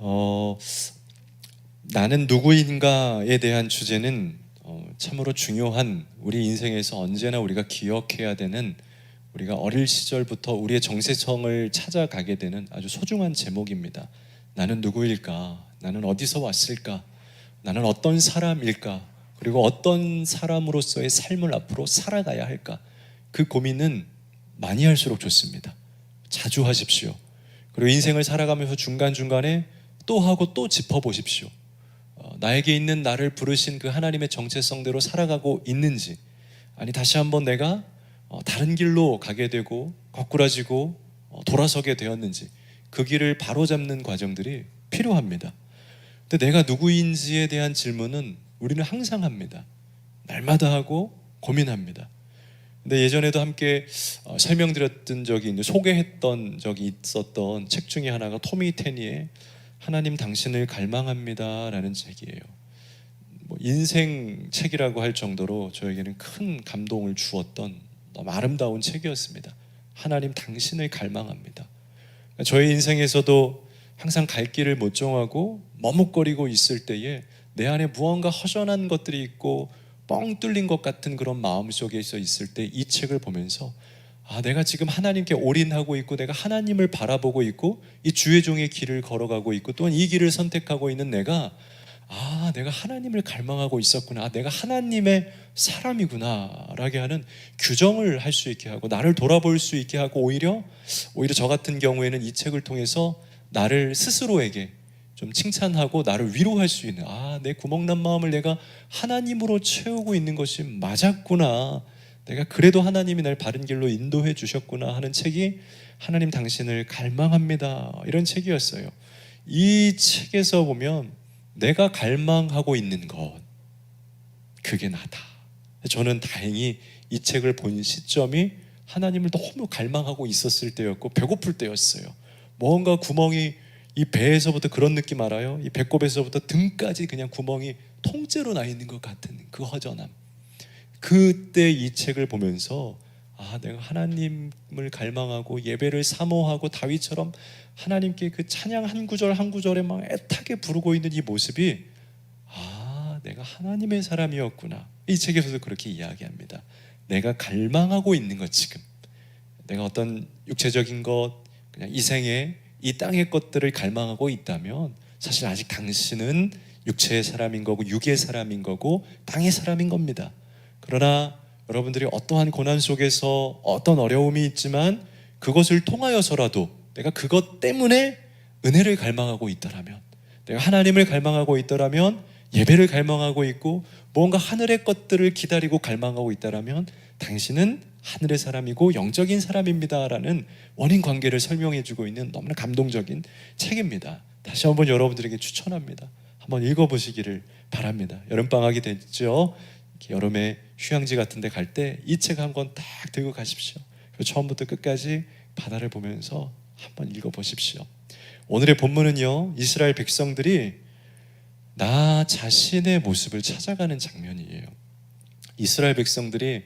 어, 나는 누구인가에 대한 주제는 참으로 중요한, 우리 인생에서 언제나 우리가 기억해야 되는, 우리가 어릴 시절부터 우리의 정체성을 찾아가게 되는 아주 소중한 제목입니다. 나는 누구일까? 나는 어디서 왔을까? 나는 어떤 사람일까? 그리고 어떤 사람으로서의 삶을 앞으로 살아가야 할까? 그 고민은 많이 할수록 좋습니다. 자주 하십시오. 그리고 인생을 살아가면서 중간중간에 또 하고 또 짚어보십시오. 나에게 있는 나를 부르신 그 하나님의 정체성대로 살아가고 있는지, 아니 다시 한번 내가 다른 길로 가게 되고 거꾸라지고 돌아서게 되었는지, 그 길을 바로잡는 과정들이 필요합니다. 근데 내가 누구인지에 대한 질문은 우리는 항상 합니다. 날마다 하고 고민합니다. 근데 예전에도 함께 설명드렸던 적이 있는데, 소개했던 적이 있었던 책 중에 하나가 토미 테니의 하나님 당신을 갈망합니다 라는 책이에요. 인생 책이라고 할 정도로 저에게는 큰 감동을 주었던 너무 아름다운 책이었습니다. 하나님 당신을 갈망합니다. 저의 인생에서도 항상 갈 길을 못 정하고 머뭇거리고 있을 때에 내 안에 무언가 허전한 것들이 있고 뻥 뚫린 것 같은 그런 마음속에 있을 때 이 책을 보면서 내가 지금 하나님께 올인하고 있고 내가 하나님을 바라보고 있고 이 주의 종의 길을 걸어가고 있고 또한 이 길을 선택하고 있는 내가 내가 하나님을 갈망하고 있었구나, 내가 하나님의 사람이구나 라게 하는 규정을 할 수 있게 하고 나를 돌아볼 수 있게 하고, 오히려 저 같은 경우에는 이 책을 통해서 나를 스스로에게 좀 칭찬하고 나를 위로할 수 있는, 내 구멍난 마음을 내가 하나님으로 채우고 있는 것이 맞았구나, 내가 그래도 하나님이 날 바른 길로 인도해 주셨구나 하는 책이 하나님 당신을 갈망합니다 이런 책이었어요. 이 책에서 보면 내가 갈망하고 있는 것, 그게 나다. 저는 다행히 이 책을 본 시점이 하나님을 너무 갈망하고 있었을 때였고 배고플 때였어요. 뭔가 구멍이, 이 배에서부터 그런 느낌 알아요? 이 배꼽에서부터 등까지 그냥 구멍이 통째로 나 있는 것 같은 그 허전함. 그때 이 책을 보면서 내가 하나님을 갈망하고 예배를 사모하고 다윗처럼 하나님께 그 찬양 한 구절 한 구절에 막 애타게 부르고 있는 이 모습이 내가 하나님의 사람이었구나. 이 책에서도 그렇게 이야기합니다. 내가 갈망하고 있는 것, 지금 내가 어떤 육체적인 것, 그냥 이 생에 이 땅의 것들을 갈망하고 있다면 사실 아직 당신은 육체의 사람인 거고 육의 사람인 거고 땅의 사람인 겁니다. 그러나 여러분들이 어떠한 고난 속에서 어떤 어려움이 있지만 그것을 통하여서라도 내가 그것 때문에 은혜를 갈망하고 있더라면, 내가 하나님을 갈망하고 있더라면, 예배를 갈망하고 있고 뭔가 하늘의 것들을 기다리고 갈망하고 있더라면 당신은 하늘의 사람이고 영적인 사람입니다 라는 원인 관계를 설명해 주고 있는 너무나 감동적인 책입니다. 다시 한번 여러분들에게 추천합니다. 한번 읽어보시기를 바랍니다. 여름방학이 됐죠? 여름에 휴양지 같은 데 갈 때 이 책 한 권 딱 들고 가십시오. 그리고 처음부터 끝까지 바다를 보면서 한번 읽어보십시오. 오늘의 본문은요, 이스라엘 백성들이 나 자신의 모습을 찾아가는 장면이에요. 이스라엘 백성들이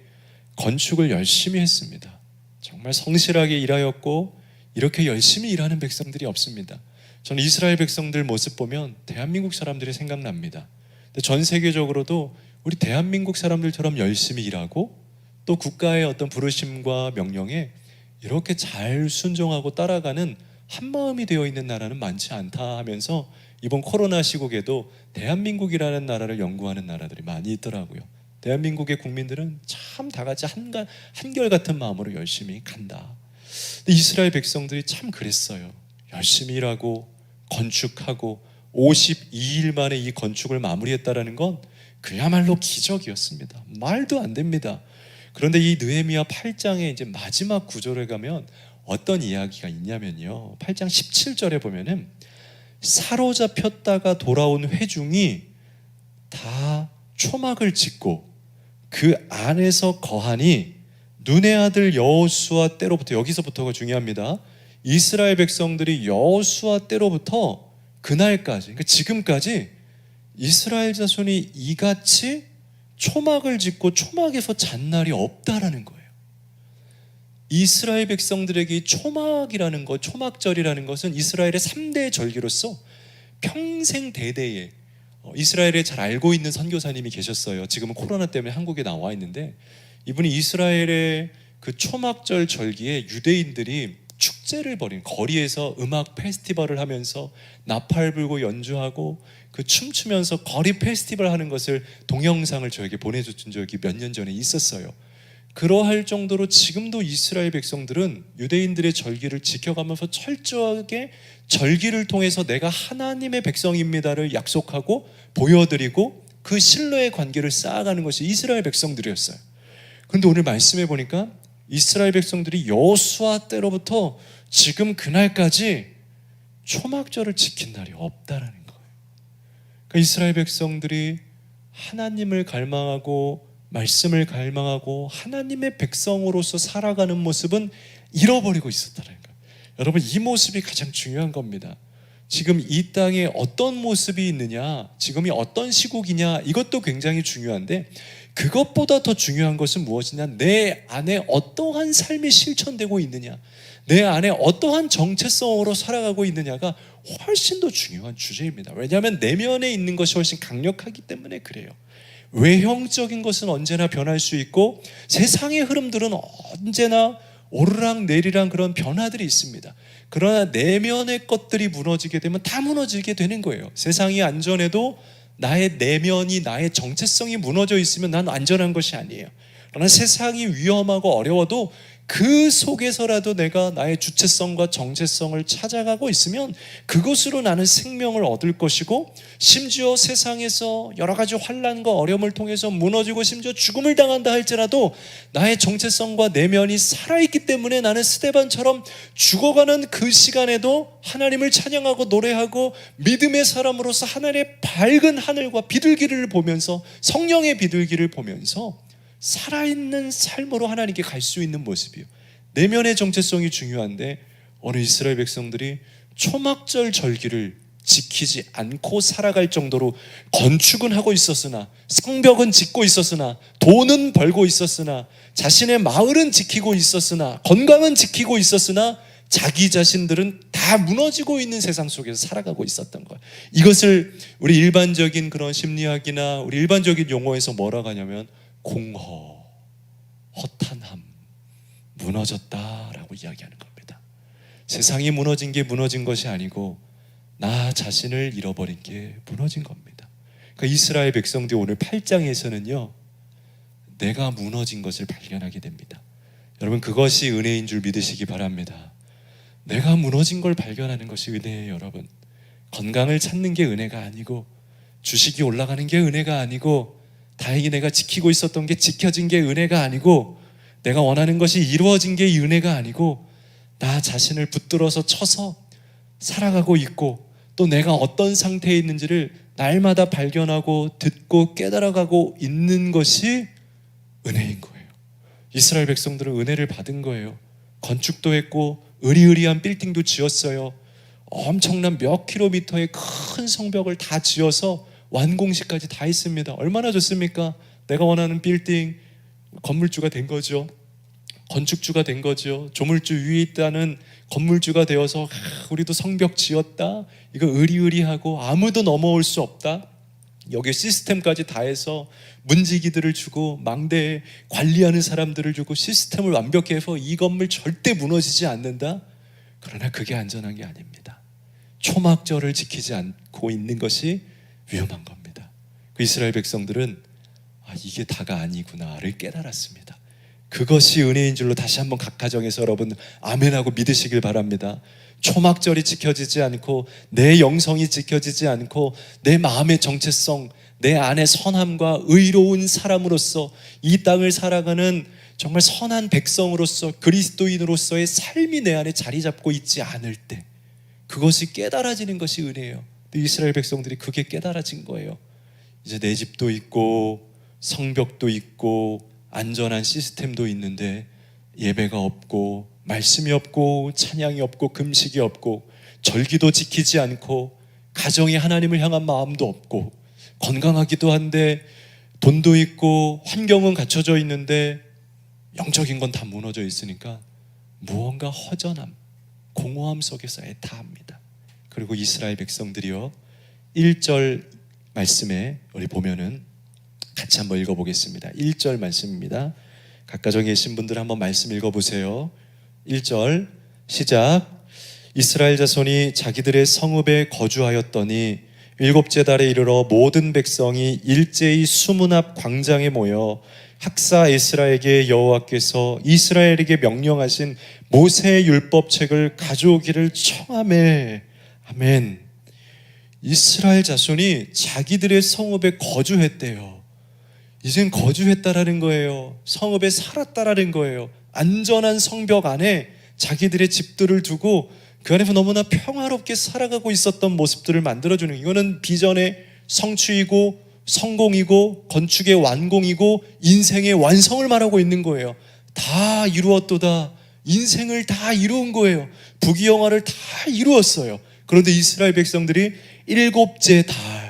건축을 열심히 했습니다. 정말 성실하게 일하였고 이렇게 열심히 일하는 백성들이 없습니다. 저는 이스라엘 백성들 모습 보면 대한민국 사람들이 생각납니다. 근데 전 세계적으로도 우리 대한민국 사람들처럼 열심히 일하고 또 국가의 어떤 부르심과 명령에 이렇게 잘 순종하고 따라가는 한마음이 되어 있는 나라는 많지 않다 하면서 이번 코로나 시국에도 대한민국이라는 나라를 연구하는 나라들이 많이 있더라고요. 대한민국의 국민들은 참 다 같이 한결같은 마음으로 열심히 간다. 근데 이스라엘 백성들이 참 그랬어요. 열심히 일하고 건축하고 52일 만에 이 건축을 마무리했다라는 건 그야말로 기적이었습니다. 말도 안 됩니다. 그런데 이 느헤미야 8장의 이제 마지막 구절에 가면 어떤 이야기가 있냐면요, 8장 17절에 보면은 사로잡혔다가 돌아온 회중이 다 초막을 짓고 그 안에서 거하니 눈의 아들 여호수아 때로부터, 여기서부터가 중요합니다. 이스라엘 백성들이 여호수아 때로부터 그날까지, 그러니까 지금까지 이스라엘 자손이 이같이 초막을 짓고 초막에서 잔 날이 없다라는 거예요. 이스라엘 백성들에게 초막이라는 것, 초막절이라는 것은 이스라엘의 3대 절기로서 평생 대대에 이스라엘에 잘 알고 있는 선교사님이 계셨어요. 지금은 코로나 때문에 한국에 나와 있는데, 이분이 이스라엘의 그 초막절 절기에 유대인들이 축제를 벌인, 거리에서 음악 페스티벌을 하면서 나팔 불고 연주하고 그 춤추면서 거리 페스티벌 하는 것을 동영상을 저에게 보내준 적이 몇 년 전에 있었어요. 그러할 정도로 지금도 이스라엘 백성들은 유대인들의 절기를 지켜가면서 철저하게 절기를 통해서 내가 하나님의 백성입니다를 약속하고 보여드리고 그 신뢰의 관계를 쌓아가는 것이 이스라엘 백성들이었어요. 그런데 오늘 말씀해 보니까 이스라엘 백성들이 여호수아 때로부터 지금 그날까지 초막절을 지킨 날이 없다라는 거예요. 그러니까 이스라엘 백성들이 하나님을 갈망하고 말씀을 갈망하고 하나님의 백성으로서 살아가는 모습은 잃어버리고 있었다는 거예요. 여러분, 이 모습이 가장 중요한 겁니다. 지금 이 땅에 어떤 모습이 있느냐, 지금이 어떤 시국이냐, 이것도 굉장히 중요한데, 그것보다 더 중요한 것은 무엇이냐, 내 안에 어떠한 삶이 실천되고 있느냐, 내 안에 어떠한 정체성으로 살아가고 있느냐가 훨씬 더 중요한 주제입니다. 왜냐하면 내면에 있는 것이 훨씬 강력하기 때문에 그래요. 외형적인 것은 언제나 변할 수 있고 세상의 흐름들은 언제나 오르락내리락 그런 변화들이 있습니다. 그러나 내면의 것들이 무너지게 되면 다 무너지게 되는 거예요. 세상이 안전해도 나의 내면이, 나의 정체성이 무너져 있으면 난 안전한 것이 아니에요. 그러나 세상이 위험하고 어려워도 그 속에서라도 내가 나의 주체성과 정체성을 찾아가고 있으면 그것으로 나는 생명을 얻을 것이고, 심지어 세상에서 여러 가지 환난과 어려움을 통해서 무너지고 심지어 죽음을 당한다 할지라도 나의 정체성과 내면이 살아있기 때문에 나는 스데반처럼 죽어가는 그 시간에도 하나님을 찬양하고 노래하고 믿음의 사람으로서 하나님의 밝은 하늘과 비둘기를 보면서, 성령의 비둘기를 보면서 살아있는 삶으로 하나님께 갈 수 있는 모습이요. 내면의 정체성이 중요한데 어느 이스라엘 백성들이 초막절 절기를 지키지 않고 살아갈 정도로 건축은 하고 있었으나, 성벽은 짓고 있었으나, 돈은 벌고 있었으나, 자신의 마을은 지키고 있었으나, 건강은 지키고 있었으나 자기 자신들은 다 무너지고 있는 세상 속에서 살아가고 있었던 거예요. 이것을 우리 일반적인 그런 심리학이나 우리 일반적인 용어에서 뭐라고 하냐면 공허, 허탄함, 무너졌다라고 이야기하는 겁니다. 세상이 무너진 게 무너진 것이 아니고 나 자신을 잃어버린 게 무너진 겁니다. 그러니까 이스라엘 백성들이 오늘 8장에서는요, 내가 무너진 것을 발견하게 됩니다. 여러분, 그것이 은혜인 줄 믿으시기 바랍니다. 내가 무너진 걸 발견하는 것이 은혜예요. 여러분, 건강을 찾는 게 은혜가 아니고, 주식이 올라가는 게 은혜가 아니고, 다행히 내가 지키고 있었던 게 지켜진 게 은혜가 아니고, 내가 원하는 것이 이루어진 게 은혜가 아니고, 나 자신을 붙들어서 쳐서 살아가고 있고, 또 내가 어떤 상태에 있는지를 날마다 발견하고 듣고 깨달아가고 있는 것이 은혜인 거예요. 이스라엘 백성들은 은혜를 받은 거예요. 건축도 했고 으리으리한 빌딩도 지었어요. 엄청난 몇 킬로미터의 큰 성벽을 다 지어서 완공식까지 다 했습니다. 얼마나 좋습니까? 내가 원하는 빌딩, 건물주가 된 거죠. 건축주가 된 거죠. 조물주 위에 있다는 건물주가 되어서 우리도 성벽 지었다, 이거 으리으리하고 아무도 넘어올 수 없다, 여기 시스템까지 다 해서 문지기들을 주고 망대 관리하는 사람들을 주고 시스템을 완벽히 해서 이 건물 절대 무너지지 않는다. 그러나 그게 안전한 게 아닙니다. 초막절을 지키지 않고 있는 것이 위험한 겁니다. 그 이스라엘 백성들은 이게 다가 아니구나를 깨달았습니다. 그것이 은혜인 줄로 다시 한번 각 가정에서 여러분 아멘하고 믿으시길 바랍니다. 초막절이 지켜지지 않고 내 영성이 지켜지지 않고 내 마음의 정체성, 내 안의 선함과 의로운 사람으로서 이 땅을 살아가는 정말 선한 백성으로서 그리스도인으로서의 삶이 내 안에 자리 잡고 있지 않을 때, 그것이 깨달아지는 것이 은혜예요. 이스라엘 백성들이 그게 깨달아진 거예요. 이제 내 집도 있고 성벽도 있고 안전한 시스템도 있는데 예배가 없고 말씀이 없고 찬양이 없고 금식이 없고 절기도 지키지 않고 가정에 하나님을 향한 마음도 없고 건강하기도 한데 돈도 있고 환경은 갖춰져 있는데 영적인 건 다 무너져 있으니까 무언가 허전함, 공허함 속에서 애타합니다. 그리고 이스라엘 백성들이요, 1절 말씀에 우리 보면은 같이 한번 읽어보겠습니다. 1절 말씀입니다. 가까이 계신 분들 한번 말씀 읽어보세요. 1절 시작. 이스라엘 자손이 자기들의 성읍에 거주하였더니 일곱째 달에 이르러 모든 백성이 일제히 수문 앞 광장에 모여 학사 에스라에게 여호와께서 이스라엘에게 명령하신 모세의 율법책을 가져오기를 청하매. 아멘. 이스라엘 자손이 자기들의 성읍에 거주했대요. 이젠 거주했다라는 거예요. 성읍에 살았다라는 거예요. 안전한 성벽 안에 자기들의 집들을 두고 그 안에서 너무나 평화롭게 살아가고 있었던 모습들을 만들어주는, 이거는 비전의 성취이고 성공이고 건축의 완공이고 인생의 완성을 말하고 있는 거예요. 다 이루었도다. 인생을 다 이루은 거예요. 부귀영화를 다 이루었어요. 그런데 이스라엘 백성들이 일곱째 달,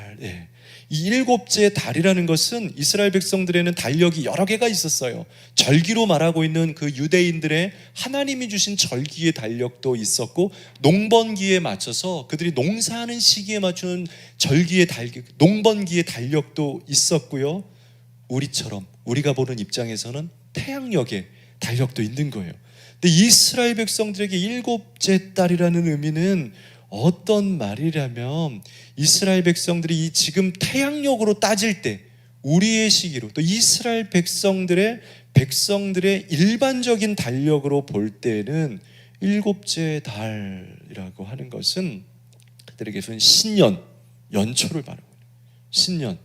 이 일곱째 달이라는 것은 이스라엘 백성들에는 달력이 여러 개가 있었어요. 절기로 말하고 있는 그 유대인들의 하나님이 주신 절기의 달력도 있었고, 농번기에 맞춰서 그들이 농사하는 시기에 맞추는 절기의 달력, 농번기의 달력도 있었고요. 우리처럼 우리가 보는 입장에서는 태양력의 달력도 있는 거예요. 근데 이스라엘 백성들에게 일곱째 달이라는 의미는 어떤 말이라면, 이스라엘 백성들이 이 지금 태양력으로 따질 때 우리의 시기로, 또 이스라엘 백성들의 일반적인 달력으로 볼 때는 일곱째 달이라고 하는 것은 그들에게서는 신년, 연초를 말하고 있는, 신년,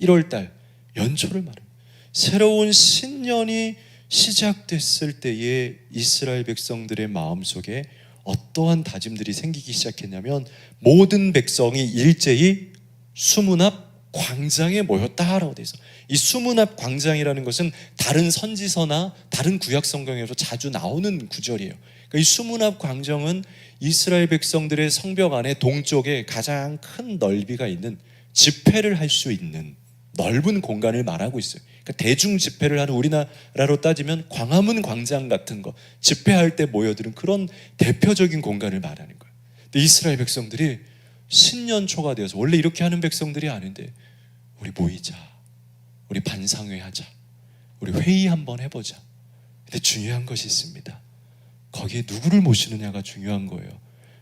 1월달, 연초를 말하고, 새로운 신년이 시작됐을 때에 이스라엘 백성들의 마음속에 어떠한 다짐들이 생기기 시작했냐면, 모든 백성이 일제히 수문 앞 광장에 모였다라고 돼 있어. 이 수문 앞 광장이라는 것은 다른 선지서나 다른 구약 성경에서 자주 나오는 구절이에요. 그러니까 이 수문 앞 광장은 이스라엘 백성들의 성벽 안에 동쪽에 가장 큰 넓이가 있는, 집회를 할 수 있는 넓은 공간을 말하고 있어요. 그러니까 대중 집회를 하는, 우리나라로 따지면 광화문 광장 같은 거, 집회할 때 모여드는 그런 대표적인 공간을 말하는 거예요. 근데 이스라엘 백성들이 신년초가 되어서, 원래 이렇게 하는 백성들이 아닌데, 우리 모이자, 우리 반상회 하자, 우리 회의 한번 해보자. 근데 중요한 것이 있습니다. 거기에 누구를 모시느냐가 중요한 거예요.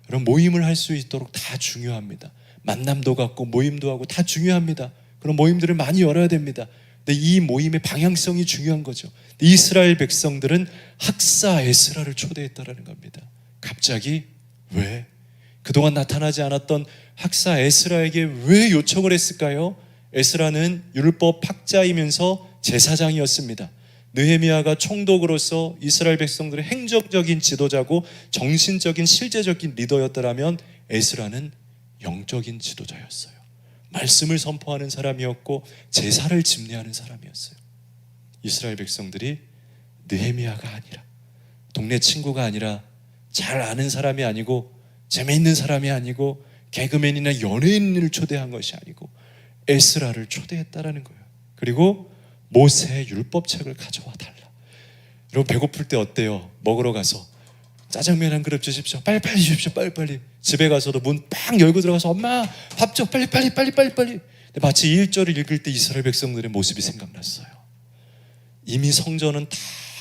그럼 모임을 할 수 있도록 다 중요합니다. 만남도 갖고 모임도 하고 다 중요합니다. 그런 모임들을 많이 열어야 됩니다. 근데 이 모임의 방향성이 중요한 거죠. 이스라엘 백성들은 학사 에스라를 초대했다라는 겁니다. 갑자기 왜? 그동안 나타나지 않았던 학사 에스라에게 왜 요청을 했을까요? 에스라는 율법 학자이면서 제사장이었습니다. 느헤미야가 총독으로서 이스라엘 백성들의 행정적인 지도자고 정신적인 실제적인 리더였더라면, 에스라는 영적인 지도자였어요. 말씀을 선포하는 사람이었고 제사를 집례하는 사람이었어요. 이스라엘 백성들이 느헤미야가 아니라, 동네 친구가 아니라, 잘 아는 사람이 아니고, 재미있는 사람이 아니고, 개그맨이나 연예인을 초대한 것이 아니고 에스라를 초대했다라는 거예요. 그리고 모세의 율법책을 가져와 달라. 여러분, 배고플 때 어때요? 먹으러 가서 짜장면 한 그릇 주십시오. 빨리빨리 주십시오. 빨리빨리. 집에 가서도 문 빵 열고 들어가서 엄마 밥 줘. 빨리빨리. 마치 1절을 읽을 때 이스라엘 백성들의 모습이 생각났어요. 이미 성전은 다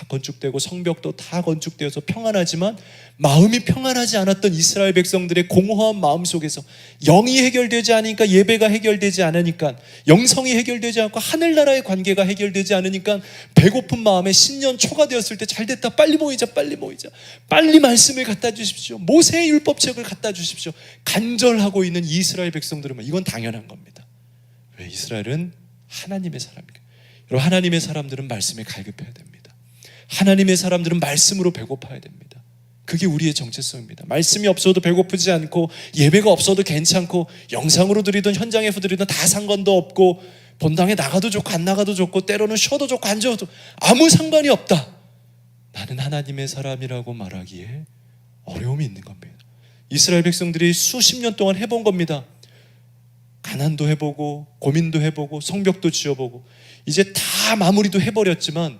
건축되고 성벽도 다 건축되어서 평안하지만 마음이 평안하지 않았던 이스라엘 백성들의 공허한 마음 속에서, 영이 해결되지 않으니까, 예배가 해결되지 않으니까, 영성이 해결되지 않고 하늘나라의 관계가 해결되지 않으니까 배고픈 마음에 신년 초가 되었을 때, 잘됐다, 빨리 모이자, 빨리 말씀을 갖다 주십시오, 모세의 율법책을 갖다 주십시오, 간절하고 있는 이스라엘 백성들은 이건 당연한 겁니다. 왜? 이스라엘은 하나님의 사람이니까. 여러분, 하나님의 사람들은 말씀에 갈급해야 됩니다. 하나님의 사람들은 말씀으로 배고파야 됩니다. 그게 우리의 정체성입니다. 말씀이 없어도 배고프지 않고, 예배가 없어도 괜찮고, 영상으로 드리든 현장에서 드리든 다 상관도 없고, 본당에 나가도 좋고 안 나가도 좋고, 때로는 쉬어도 좋고 안 쉬어도 아무 상관이 없다. 나는 하나님의 사람이라고 말하기에 어려움이 있는 겁니다. 이스라엘 백성들이 수십 년 동안 해본 겁니다. 가난도 해보고 고민도 해보고 성벽도 지어보고 이제 다 마무리도 해버렸지만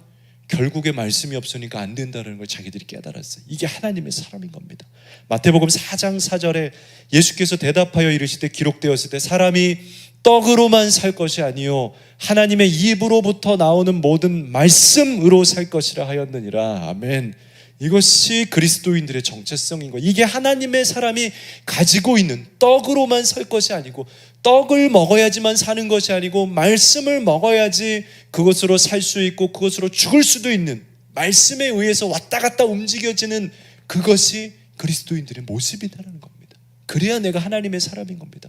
결국에 말씀이 없으니까 안 된다는 걸 자기들이 깨달았어요. 이게 하나님의 사람인 겁니다. 마태복음 4장 4절에 예수께서 대답하여 이르시되 기록되었을 때 사람이 떡으로만 살 것이 아니요 하나님의 입으로부터 나오는 모든 말씀으로 살 것이라 하였느니라. 아멘. 이것이 그리스도인들의 정체성인 거예요. 이게 하나님의 사람이 가지고 있는, 떡으로만 살 것이 아니고 떡을 먹어야지만 사는 것이 아니고 말씀을 먹어야지 그것으로 살 수 있고 그것으로 죽을 수도 있는, 말씀에 의해서 왔다 갔다 움직여지는 그것이 그리스도인들의 모습이다라는 겁니다. 그래야 내가 하나님의 사람인 겁니다.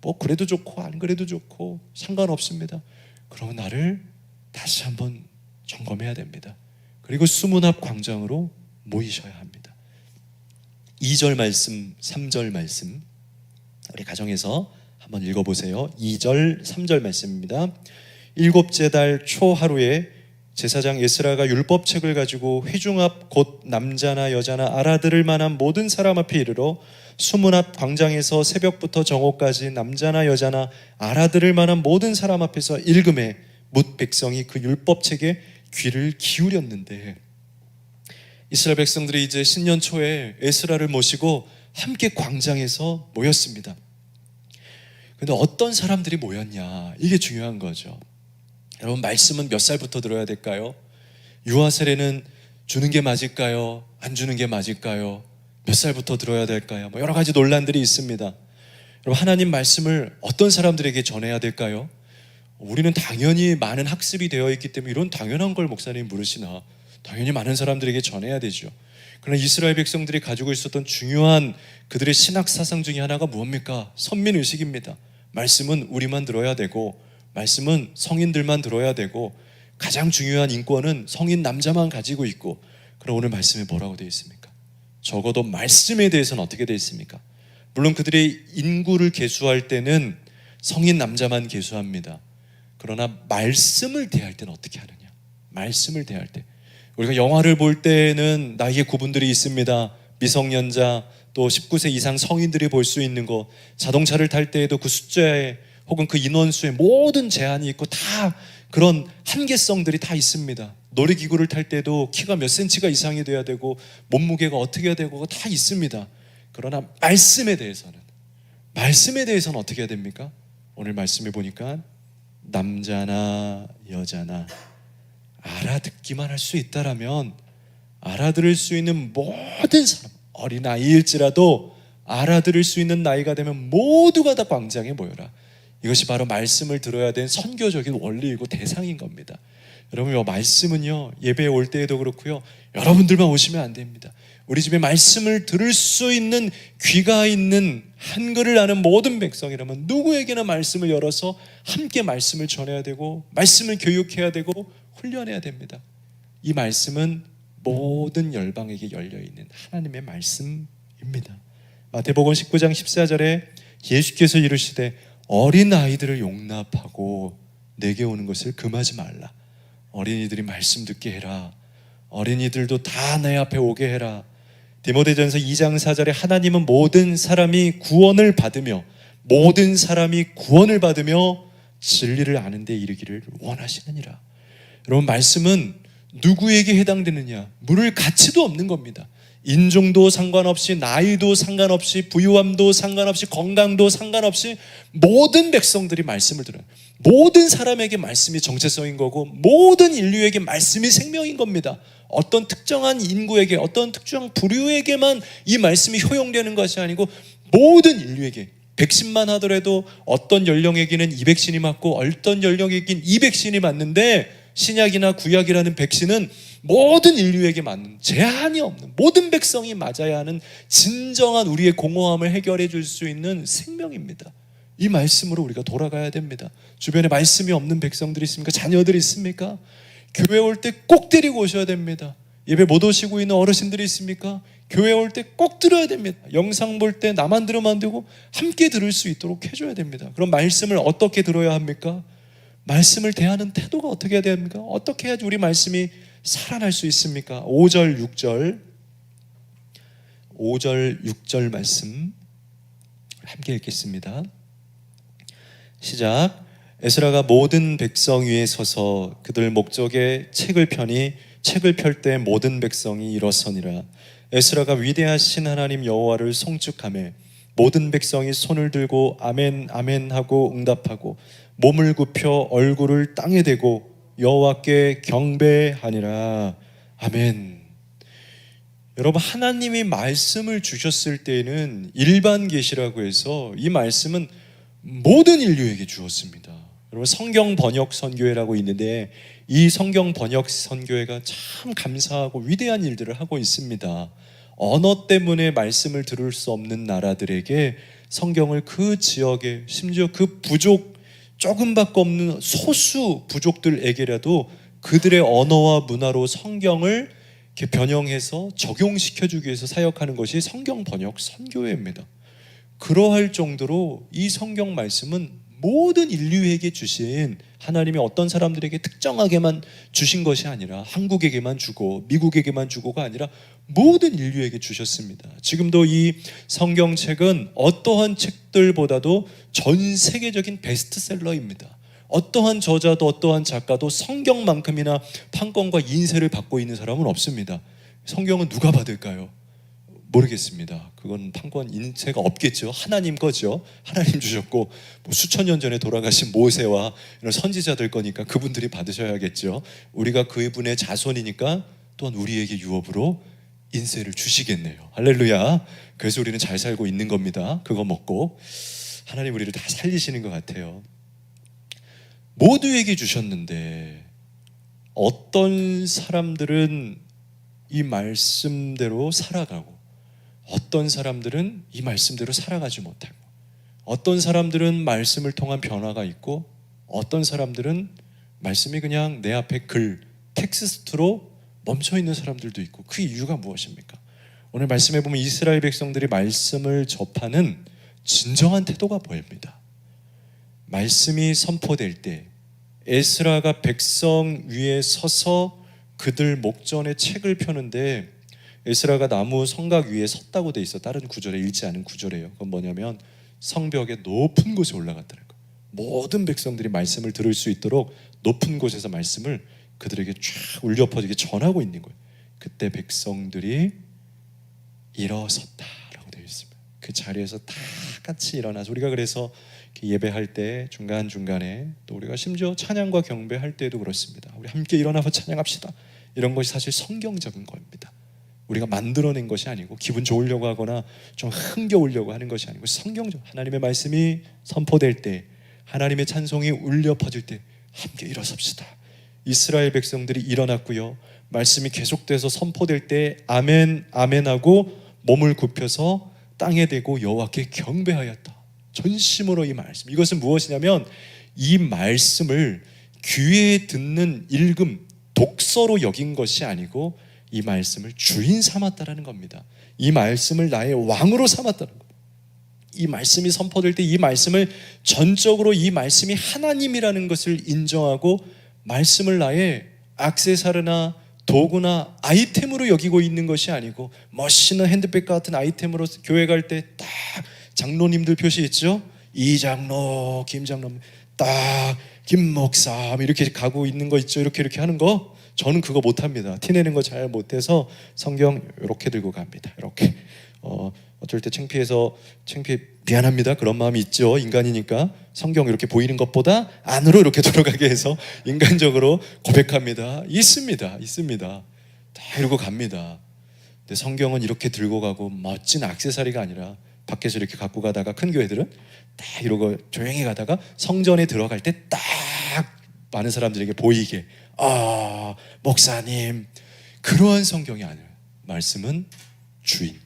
뭐 그래도 좋고 안 그래도 좋고 상관없습니다. 그러면 나를 다시 한번 점검해야 됩니다. 그리고 수문 앞 광장으로 모이셔야 합니다. 2절 말씀, 3절 말씀 우리 가정에서 한번 읽어보세요. 2절, 3절 말씀입니다. 일곱째 달 초 하루에 제사장 에스라가 율법책을 가지고 회중 앞 곧 남자나 여자나 알아들을 만한 모든 사람 앞에 이르러 수문 앞 광장에서 새벽부터 정오까지 남자나 여자나 알아들을 만한 모든 사람 앞에서 읽음에 뭇 백성이 그 율법책에 귀를 기울였는데, 이스라엘 백성들이 이제 신년 초에 에스라를 모시고 함께 광장에서 모였습니다. 근데 어떤 사람들이 모였냐, 이게 중요한 거죠. 여러분, 말씀은 몇 살부터 들어야 될까요? 유아 세례는 주는 게 맞을까요? 안 주는 게 맞을까요? 몇 살부터 들어야 될까요? 뭐 여러 가지 논란들이 있습니다. 여러분, 하나님 말씀을 어떤 사람들에게 전해야 될까요? 우리는 당연히 많은 학습이 되어 있기 때문에 이런 당연한 걸 목사님 물으시나, 당연히 많은 사람들에게 전해야 되죠. 그러나 이스라엘 백성들이 가지고 있었던 중요한 그들의 신학 사상 중에 하나가 무엇입니까? 선민의식입니다. 말씀은 우리만 들어야 되고, 말씀은 성인들만 들어야 되고, 가장 중요한 인권은 성인 남자만 가지고 있고. 그럼 오늘 말씀에 뭐라고 되어 있습니까? 적어도 말씀에 대해서는 어떻게 되어 있습니까? 물론 그들의 인구를 계수할 때는 성인 남자만 계수합니다. 그러나 말씀을 대할 때는 어떻게 하느냐? 말씀을 대할 때, 우리가 영화를 볼 때는 나이의 구분들이 있습니다. 미성년자, 또 19세 이상 성인들이 볼 수 있는 거, 자동차를 탈 때에도 그 숫자에 혹은 그 인원수에 모든 제한이 있고 다 그런 한계성들이 다 있습니다. 놀이기구를 탈 때도 키가 몇 센치가 이상이 돼야 되고 몸무게가 어떻게 해야 되고 다 있습니다. 그러나 말씀에 대해서는 어떻게 해야 됩니까? 오늘 말씀해 보니까 남자나 여자나 알아듣기만 할 수 있다라면, 알아들을 수 있는 모든 사람, 어린아이일지라도 알아들을 수 있는 나이가 되면 모두가 다 광장에 모여라. 이것이 바로 말씀을 들어야 되는 선교적인 원리이고 대상인 겁니다. 여러분, 이 말씀은요, 예배에 올 때에도 그렇고요, 여러분들만 오시면 안 됩니다. 우리 집에 말씀을 들을 수 있는 귀가 있는 한글을 아는 모든 백성이라면 누구에게나 말씀을 열어서 함께 말씀을 전해야 되고, 말씀을 교육해야 되고 훈련해야 됩니다. 이 말씀은 모든 열방에게 열려있는 하나님의 말씀입니다. 마태복음 19장 14절에 예수께서 이르시되 어린아이들을 용납하고 내게 오는 것을 금하지 말라. 어린이들이 말씀 듣게 해라. 어린이들도 다 내 앞에 오게 해라. 디모데전서 2장 4절에 하나님은 모든 사람이 구원을 받으며 진리를 아는 데 이르기를 원하시느니라. 여러분, 말씀은 누구에게 해당되느냐, 물을 가치도 없는 겁니다. 인종도 상관없이, 나이도 상관없이, 부유함도 상관없이, 건강도 상관없이 모든 백성들이 말씀을 들어요. 모든 사람에게 말씀이 정체성인 거고, 모든 인류에게 말씀이 생명인 겁니다. 어떤 특정한 인구에게, 어떤 특정한 부류에게만 이 말씀이 효용되는 것이 아니고 모든 인류에게, 백신만 하더라도 어떤 연령에게는 이 백신이 맞고 어떤 연령에게는 이 백신이 맞는데, 신약이나 구약이라는 백신은 모든 인류에게 맞는, 제한이 없는, 모든 백성이 맞아야 하는 진정한 우리의 공허함을 해결해 줄 수 있는 생명입니다. 이 말씀으로 우리가 돌아가야 됩니다. 주변에 말씀이 없는 백성들이 있습니까? 자녀들이 있습니까? 교회 올 때 꼭 데리고 오셔야 됩니다. 예배 못 오시고 있는 어르신들이 있습니까? 교회 올 때 꼭 들어야 됩니다. 영상 볼 때 나만 들으면 안 되고 함께 들을 수 있도록 해줘야 됩니다. 그럼 말씀을 어떻게 들어야 합니까? 말씀을 대하는 태도가 어떻게 해야 됩니까? 어떻게 해야지 우리 말씀이 살아날 수 있습니까? 5절 6절 말씀 함께 읽겠습니다. 시작. 에스라가 모든 백성 위에 서서 그들 목적에 책을 펴니 책을 펼 때 모든 백성이 일어서니라. 에스라가 위대하신 하나님 여호와를 송축하며 모든 백성이 손을 들고 아멘 아멘 하고 응답하고 몸을 굽혀 얼굴을 땅에 대고 여호와께 경배하니라. 아멘. 여러분, 하나님이 말씀을 주셨을 때에는 일반 계시라고 해서 이 말씀은 모든 인류에게 주었습니다. 여러분, 성경 번역 선교회라고 있는데 이 성경 번역 선교회가 참 감사하고 위대한 일들을 하고 있습니다. 언어 때문에 말씀을 들을 수 없는 나라들에게 성경을 그 지역에, 심지어 그 부족 조금밖에 없는 소수 부족들에게라도 그들의 언어와 문화로 성경을 이렇게 변형해서 적용시켜주기 위해서 사역하는 것이 성경 번역 선교회입니다. 그러할 정도로 이 성경 말씀은 모든 인류에게 주신, 하나님이 어떤 사람들에게 특정하게만 주신 것이 아니라 한국에게만 주고 미국에게만 주고가 아니라 모든 인류에게 주셨습니다. 지금도 이 성경책은 어떠한 책들보다도 전 세계적인 베스트셀러입니다. 어떠한 저자도 어떠한 작가도 성경만큼이나 판권과 인세를 받고 있는 사람은 없습니다. 성경은 누가 받을까요? 모르겠습니다. 그건 판권 인세가 없겠죠. 하나님 거죠. 하나님 주셨고 뭐 수천 년 전에 돌아가신 모세와 이런 선지자들 거니까 그분들이 받으셔야겠죠. 우리가 그분의 자손이니까 또한 우리에게 유업으로 인세를 주시겠네요. 할렐루야. 그래서 우리는 잘 살고 있는 겁니다. 그거 먹고 하나님 우리를 다 살리시는 것 같아요. 모두에게 주셨는데 어떤 사람들은 이 말씀대로 살아가고 어떤 사람들은 이 말씀대로 살아가지 못하고 어떤 사람들은 말씀을 통한 변화가 있고 어떤 사람들은 말씀이 그냥 내 앞에 글, 텍스트로 멈춰있는 사람들도 있고 그 이유가 무엇입니까? 오늘 말씀해 보면 이스라엘 백성들이 말씀을 접하는 진정한 태도가 보입니다. 말씀이 선포될 때 에스라가 백성 위에 서서 그들 목전에 책을 펴는데 에스라가 나무 성각 위에 섰다고 돼 있어. 다른 구절에 읽지 않은 구절이에요. 그건 뭐냐면 성벽의 높은 곳에 올라갔다는 거예요. 모든 백성들이 말씀을 들을 수 있도록 높은 곳에서 말씀을 그들에게 쫙 울려 퍼지게 전하고 있는 거예요. 그때 백성들이 일어섰다라고 되어 있습니다. 그 자리에서 다 같이 일어나서 우리가 그래서 예배할 때 중간중간에 또 우리가 심지어 찬양과 경배할 때도 그렇습니다. 우리 함께 일어나서 찬양합시다. 이런 것이 사실 성경적인 겁니다. 우리가 만들어낸 것이 아니고 기분 좋으려고 하거나 좀 흥겨우려고 하는 것이 아니고 성경적, 하나님의 말씀이 선포될 때 하나님의 찬송이 울려 퍼질 때 함께 일어섭시다. 이스라엘 백성들이 일어났고요, 말씀이 계속돼서 선포될 때 아멘 아멘 하고 몸을 굽혀서 땅에 대고 여호와께 경배하였다. 전심으로 이 말씀, 이것은 무엇이냐면 이 말씀을 귀에 듣는 읽음, 독서로 여긴 것이 아니고 이 말씀을 주인 삼았다라는 겁니다. 이 말씀을 나의 왕으로 삼았다는 겁니다. 이 말씀이 선포될 때 이 말씀을 전적으로 이 말씀이 하나님이라는 것을 인정하고 말씀을 나의 액세서리나 도구나 아이템으로 여기고 있는 것이 아니고 멋있는 핸드백 같은 아이템으로 교회 갈 때 딱 장로님들 표시 있죠? 이 장로, 김 장로, 딱 김 목사 이렇게 가고 있는 거 있죠? 이렇게 하는 거 저는 그거 못합니다. 티내는 거 잘 못해서 성경 이렇게 들고 갑니다. 이렇게 어쩔 때 미안합니다. 그런 마음이 있죠. 인간이니까 성경 이렇게 보이는 것보다 안으로 이렇게 들어가게 해서 인간적으로 고백합니다. 있습니다. 다 들고 갑니다. 근데 성경은 이렇게 들고 가고 멋진 액세서리가 아니라 밖에서 이렇게 갖고 가다가 큰 교회들은 딱 이러고 조용히 가다가 성전에 들어갈 때 딱 많은 사람들에게 보이게, 아, 목사님, 그러한 성경이 아니에요. 말씀은 주인.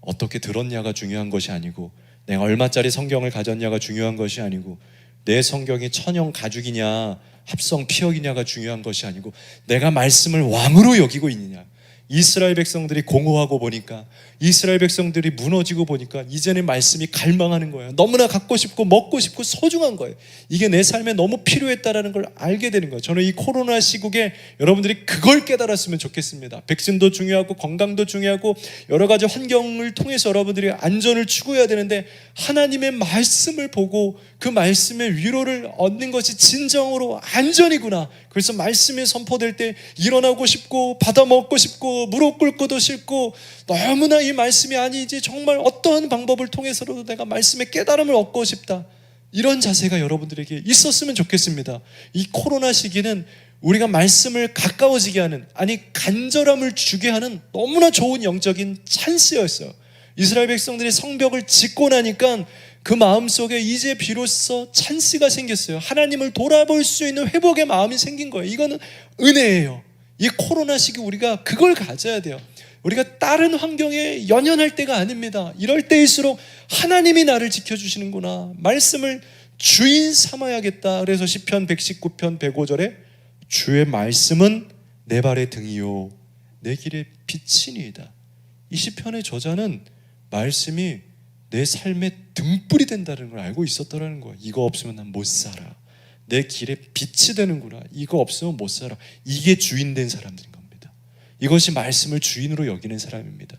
어떻게 들었냐가 중요한 것이 아니고 내가 얼마짜리 성경을 가졌냐가 중요한 것이 아니고 내 성경이 천연 가죽이냐 합성 피혁이냐가 중요한 것이 아니고 내가 말씀을 왕으로 여기고 있느냐, 이스라엘 백성들이 공허하고 보니까, 이스라엘 백성들이 무너지고 보니까 이제는 말씀이 갈망하는 거예요. 너무나 갖고 싶고 먹고 싶고 소중한 거예요. 이게 내 삶에 너무 필요했다라는 걸 알게 되는 거예요. 저는 이 코로나 시국에 여러분들이 그걸 깨달았으면 좋겠습니다. 백신도 중요하고 건강도 중요하고 여러 가지 환경을 통해서 여러분들이 안전을 추구해야 되는데, 하나님의 말씀을 보고 그 말씀의 위로를 얻는 것이 진정으로 안전이구나. 그래서 말씀이 선포될 때 일어나고 싶고 받아 먹고 싶고 무릎 꿇고도 싫고, 너무나 이 말씀이 아니지 정말 어떠한 방법을 통해서라도 내가 말씀의 깨달음을 얻고 싶다, 이런 자세가 여러분들에게 있었으면 좋겠습니다. 이 코로나 시기는 우리가 말씀을 가까워지게 하는, 아니 간절함을 주게 하는 너무나 좋은 영적인 찬스였어요. 이스라엘 백성들이 성벽을 짓고 나니까 그 마음속에 이제 비로소 찬스가 생겼어요. 하나님을 돌아볼 수 있는 회복의 마음이 생긴 거예요. 이거는 은혜예요. 이 코로나 시기 우리가 그걸 가져야 돼요. 우리가 다른 환경에 연연할 때가 아닙니다. 이럴 때일수록 하나님이 나를 지켜주시는구나, 말씀을 주인 삼아야겠다. 그래서 시편 119편 105절에 주의 말씀은 내 발의 등이요 내 길의 빛이니이다. 이 시편의 저자는 말씀이 내 삶의 등불이 된다는 걸 알고 있었다는 거예요. 이거 없으면 난 못 살아. 내 길에 빛이 되는구나. 이거 없으면 못 살아. 이게 주인 된 사람들인 겁니다. 이것이 말씀을 주인으로 여기는 사람입니다.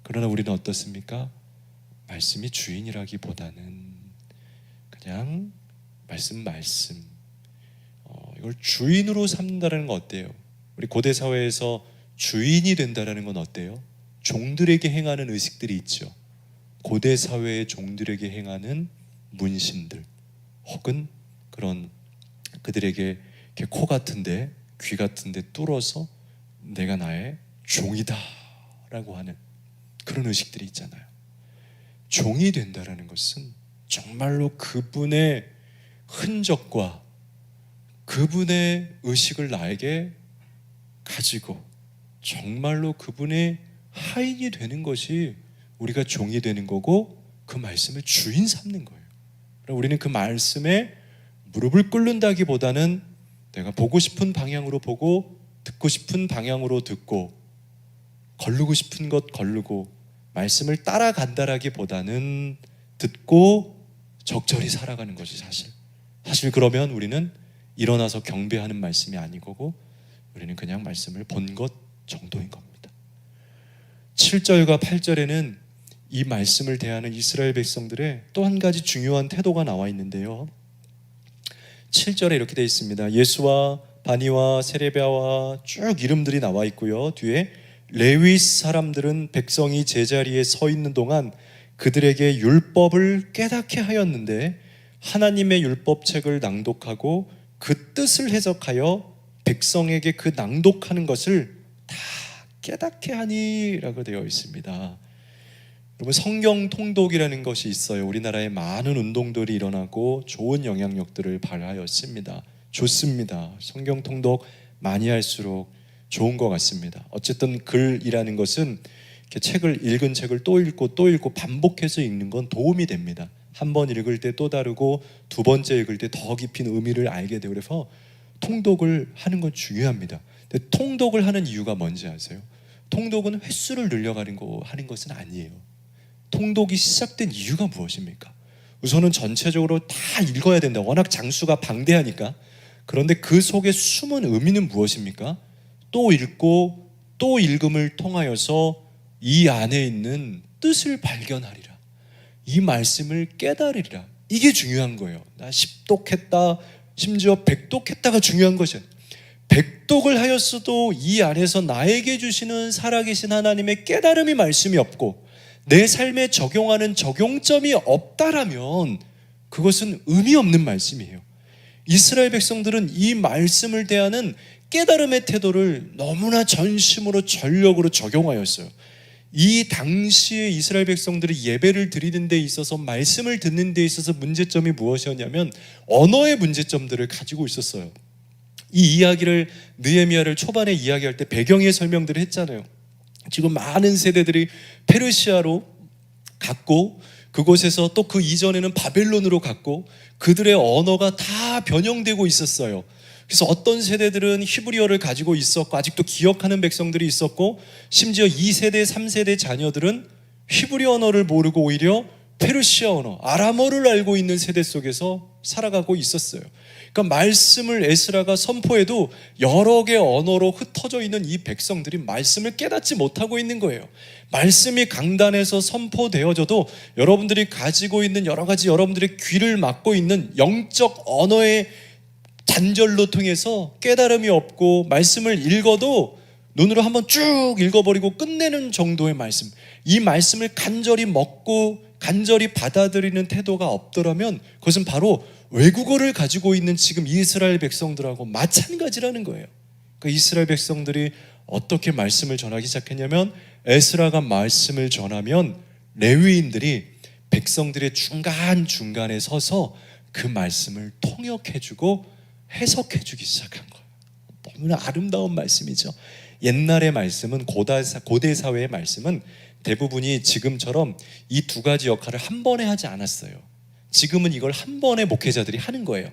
그러나 우리는 어떻습니까? 말씀이 주인이라기보다는 그냥 말씀 이걸 주인으로 삼는다는 건 어때요? 우리 고대 사회에서 주인이 된다는 건 어때요? 종들에게 행하는 의식들이 있죠. 고대 사회의 종들에게 행하는 문신들, 혹은 그런 그들에게 이렇게 코 같은데 귀 같은데 뚫어서 내가 나의 종이다 라고 하는 그런 의식들이 있잖아요. 종이 된다라는 것은 정말로 그분의 흔적과 그분의 의식을 나에게 가지고 정말로 그분의 하인이 되는 것이 우리가 종이 되는 거고, 그 말씀을 주인 삼는 거예요. 우리는 그 말씀에 무릎을 꿇는다기보다는 내가 보고 싶은 방향으로 보고 듣고 싶은 방향으로 듣고 거르고 싶은 것 거르고 말씀을 따라간다라기보다는 듣고 적절히 살아가는 것이 사실 그러면 우리는 일어나서 경배하는 말씀이 아니고 우리는 그냥 말씀을 본 것 정도인 겁니다. 7절과 8절에는 이 말씀을 대하는 이스라엘 백성들의 또 한 가지 중요한 태도가 나와 있는데요. 7절에 이렇게 되어 있습니다. 예수와 바니와 세레비아와 쭉 이름들이 나와 있고요. 뒤에 레위 사람들은 백성이 제자리에 서 있는 동안 그들에게 율법을 깨닫게 하였는데, 하나님의 율법책을 낭독하고 그 뜻을 해석하여 백성에게 그 낭독하는 것을 다 깨닫게 하니 라고 되어 있습니다. 여러분, 성경 통독이라는 것이 있어요. 우리나라에 많은 운동들이 일어나고 좋은 영향력들을 발하였습니다. 좋습니다. 성경 통독 많이 할수록 좋은 것 같습니다. 어쨌든 글이라는 것은 이렇게 읽은 책을 또 읽고 반복해서 읽는 건 도움이 됩니다. 한 번 읽을 때 또 다르고 두 번째 읽을 때 더 깊은 의미를 알게 되고, 그래서 통독을 하는 건 중요합니다. 근데 통독을 하는 이유가 뭔지 아세요? 통독은 횟수를 늘려가는 거 하는 것은 아니에요. 통독이 시작된 이유가 무엇입니까? 우선은 전체적으로 다 읽어야 된다. 워낙 장수가 방대하니까. 그런데 그 속에 숨은 의미는 무엇입니까? 또 읽고 또 읽음을 통하여서 이 안에 있는 뜻을 발견하리라. 이 말씀을 깨달으리라. 이게 중요한 거예요. 나 10독했다, 심지어 100독했다가 중요한 것이 아니에요. 100독을 하였어도 이 안에서 나에게 주시는 살아계신 하나님의 깨달음이 말씀이 없고 내 삶에 적용하는 적용점이 없다라면 그것은 의미 없는 말씀이에요. 이스라엘 백성들은 이 말씀을 대하는 깨달음의 태도를 너무나 전심으로 전력으로 적용하였어요. 이 당시에 이스라엘 백성들이 예배를 드리는 데 있어서, 말씀을 듣는 데 있어서 문제점이 무엇이었냐면 언어의 문제점들을 가지고 있었어요. 이 이야기를, 느헤미야를 초반에 이야기할 때 배경의 설명들을 했잖아요. 지금 많은 세대들이 페르시아로 갔고 그곳에서 또 그 이전에는 바벨론으로 갔고 그들의 언어가 다 변형되고 있었어요. 그래서 어떤 세대들은 히브리어를 가지고 있었고 아직도 기억하는 백성들이 있었고, 심지어 2세대, 3세대 자녀들은 히브리 언어를 모르고 오히려 페르시아 언어, 아람어를 알고 있는 세대 속에서 살아가고 있었어요. 그러니까 말씀을 에스라가 선포해도 여러 개 언어로 흩어져 있는 이 백성들이 말씀을 깨닫지 못하고 있는 거예요. 말씀이 강단에서 선포되어져도 여러분들이 가지고 있는 여러 가지 여러분들의 귀를 막고 있는 영적 언어의 단절로 통해서 깨달음이 없고, 말씀을 읽어도 눈으로 한번 쭉 읽어버리고 끝내는 정도의 말씀, 이 말씀을 간절히 먹고 간절히 받아들이는 태도가 없더라면 그것은 바로 외국어를 가지고 있는 지금 이스라엘 백성들하고 마찬가지라는 거예요. 그러니까 이스라엘 백성들이 어떻게 말씀을 전하기 시작했냐면, 에스라가 말씀을 전하면 레위인들이 백성들의 중간중간에 서서 그 말씀을 통역해주고 해석해주기 시작한 거예요. 너무나 아름다운 말씀이죠. 옛날의 말씀은, 고대 사회의 말씀은 대부분이 지금처럼 이 두 가지 역할을 한 번에 하지 않았어요. 지금은 이걸 한 번에 목회자들이 하는 거예요.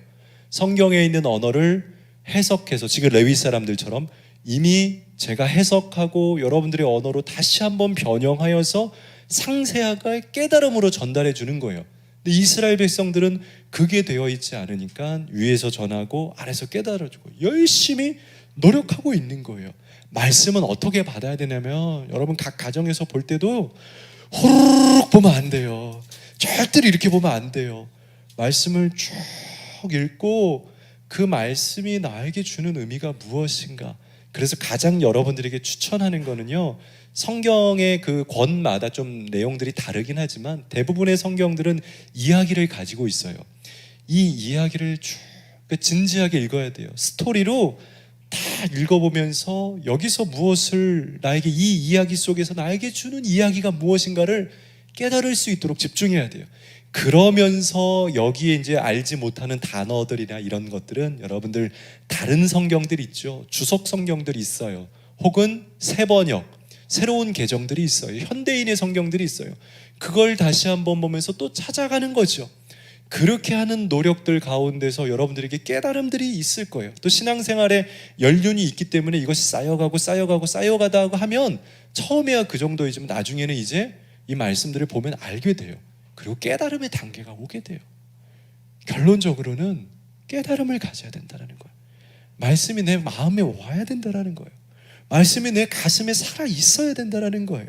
성경에 있는 언어를 해석해서, 지금 레위 사람들처럼 이미 제가 해석하고 여러분들의 언어로 다시 한번 변형하여서 상세하게 깨달음으로 전달해 주는 거예요. 근데 이스라엘 백성들은 그게 되어 있지 않으니까 위에서 전하고 아래서 깨달아주고 열심히 노력하고 있는 거예요. 말씀은 어떻게 받아야 되냐면, 여러분 각 가정에서 볼 때도 호로록 보면 안 돼요. 절대로 이렇게 보면 안 돼요. 말씀을 쭉 읽고 그 말씀이 나에게 주는 의미가 무엇인가. 그래서 가장 여러분들에게 추천하는 거는요, 성경의 그 권마다 좀 내용들이 다르긴 하지만 대부분의 성경들은 이야기를 가지고 있어요. 이 이야기를 쭉 진지하게 읽어야 돼요. 스토리로 다 읽어보면서 여기서 무엇을, 나에게 이 이야기 속에서 나에게 주는 이야기가 무엇인가를 깨달을 수 있도록 집중해야 돼요. 그러면서 여기에 이제 알지 못하는 단어들이나 이런 것들은 여러분들 다른 성경들이 있죠. 주석 성경들이 있어요. 혹은 새번역, 새로운 개정들이 있어요. 현대인의 성경들이 있어요. 그걸 다시 한번 보면서 또 찾아가는 거죠. 그렇게 하는 노력들 가운데서 여러분들에게 깨달음들이 있을 거예요. 또 신앙생활에 연륜이 있기 때문에 이것이 쌓여가다 하면 처음에야 그 정도이지만 나중에는 이제 이 말씀들을 보면 알게 돼요. 그리고 깨달음의 단계가 오게 돼요. 결론적으로는 깨달음을 가져야 된다는 거예요. 말씀이 내 마음에 와야 된다는 거예요. 말씀이 내 가슴에 살아 있어야 된다는 거예요.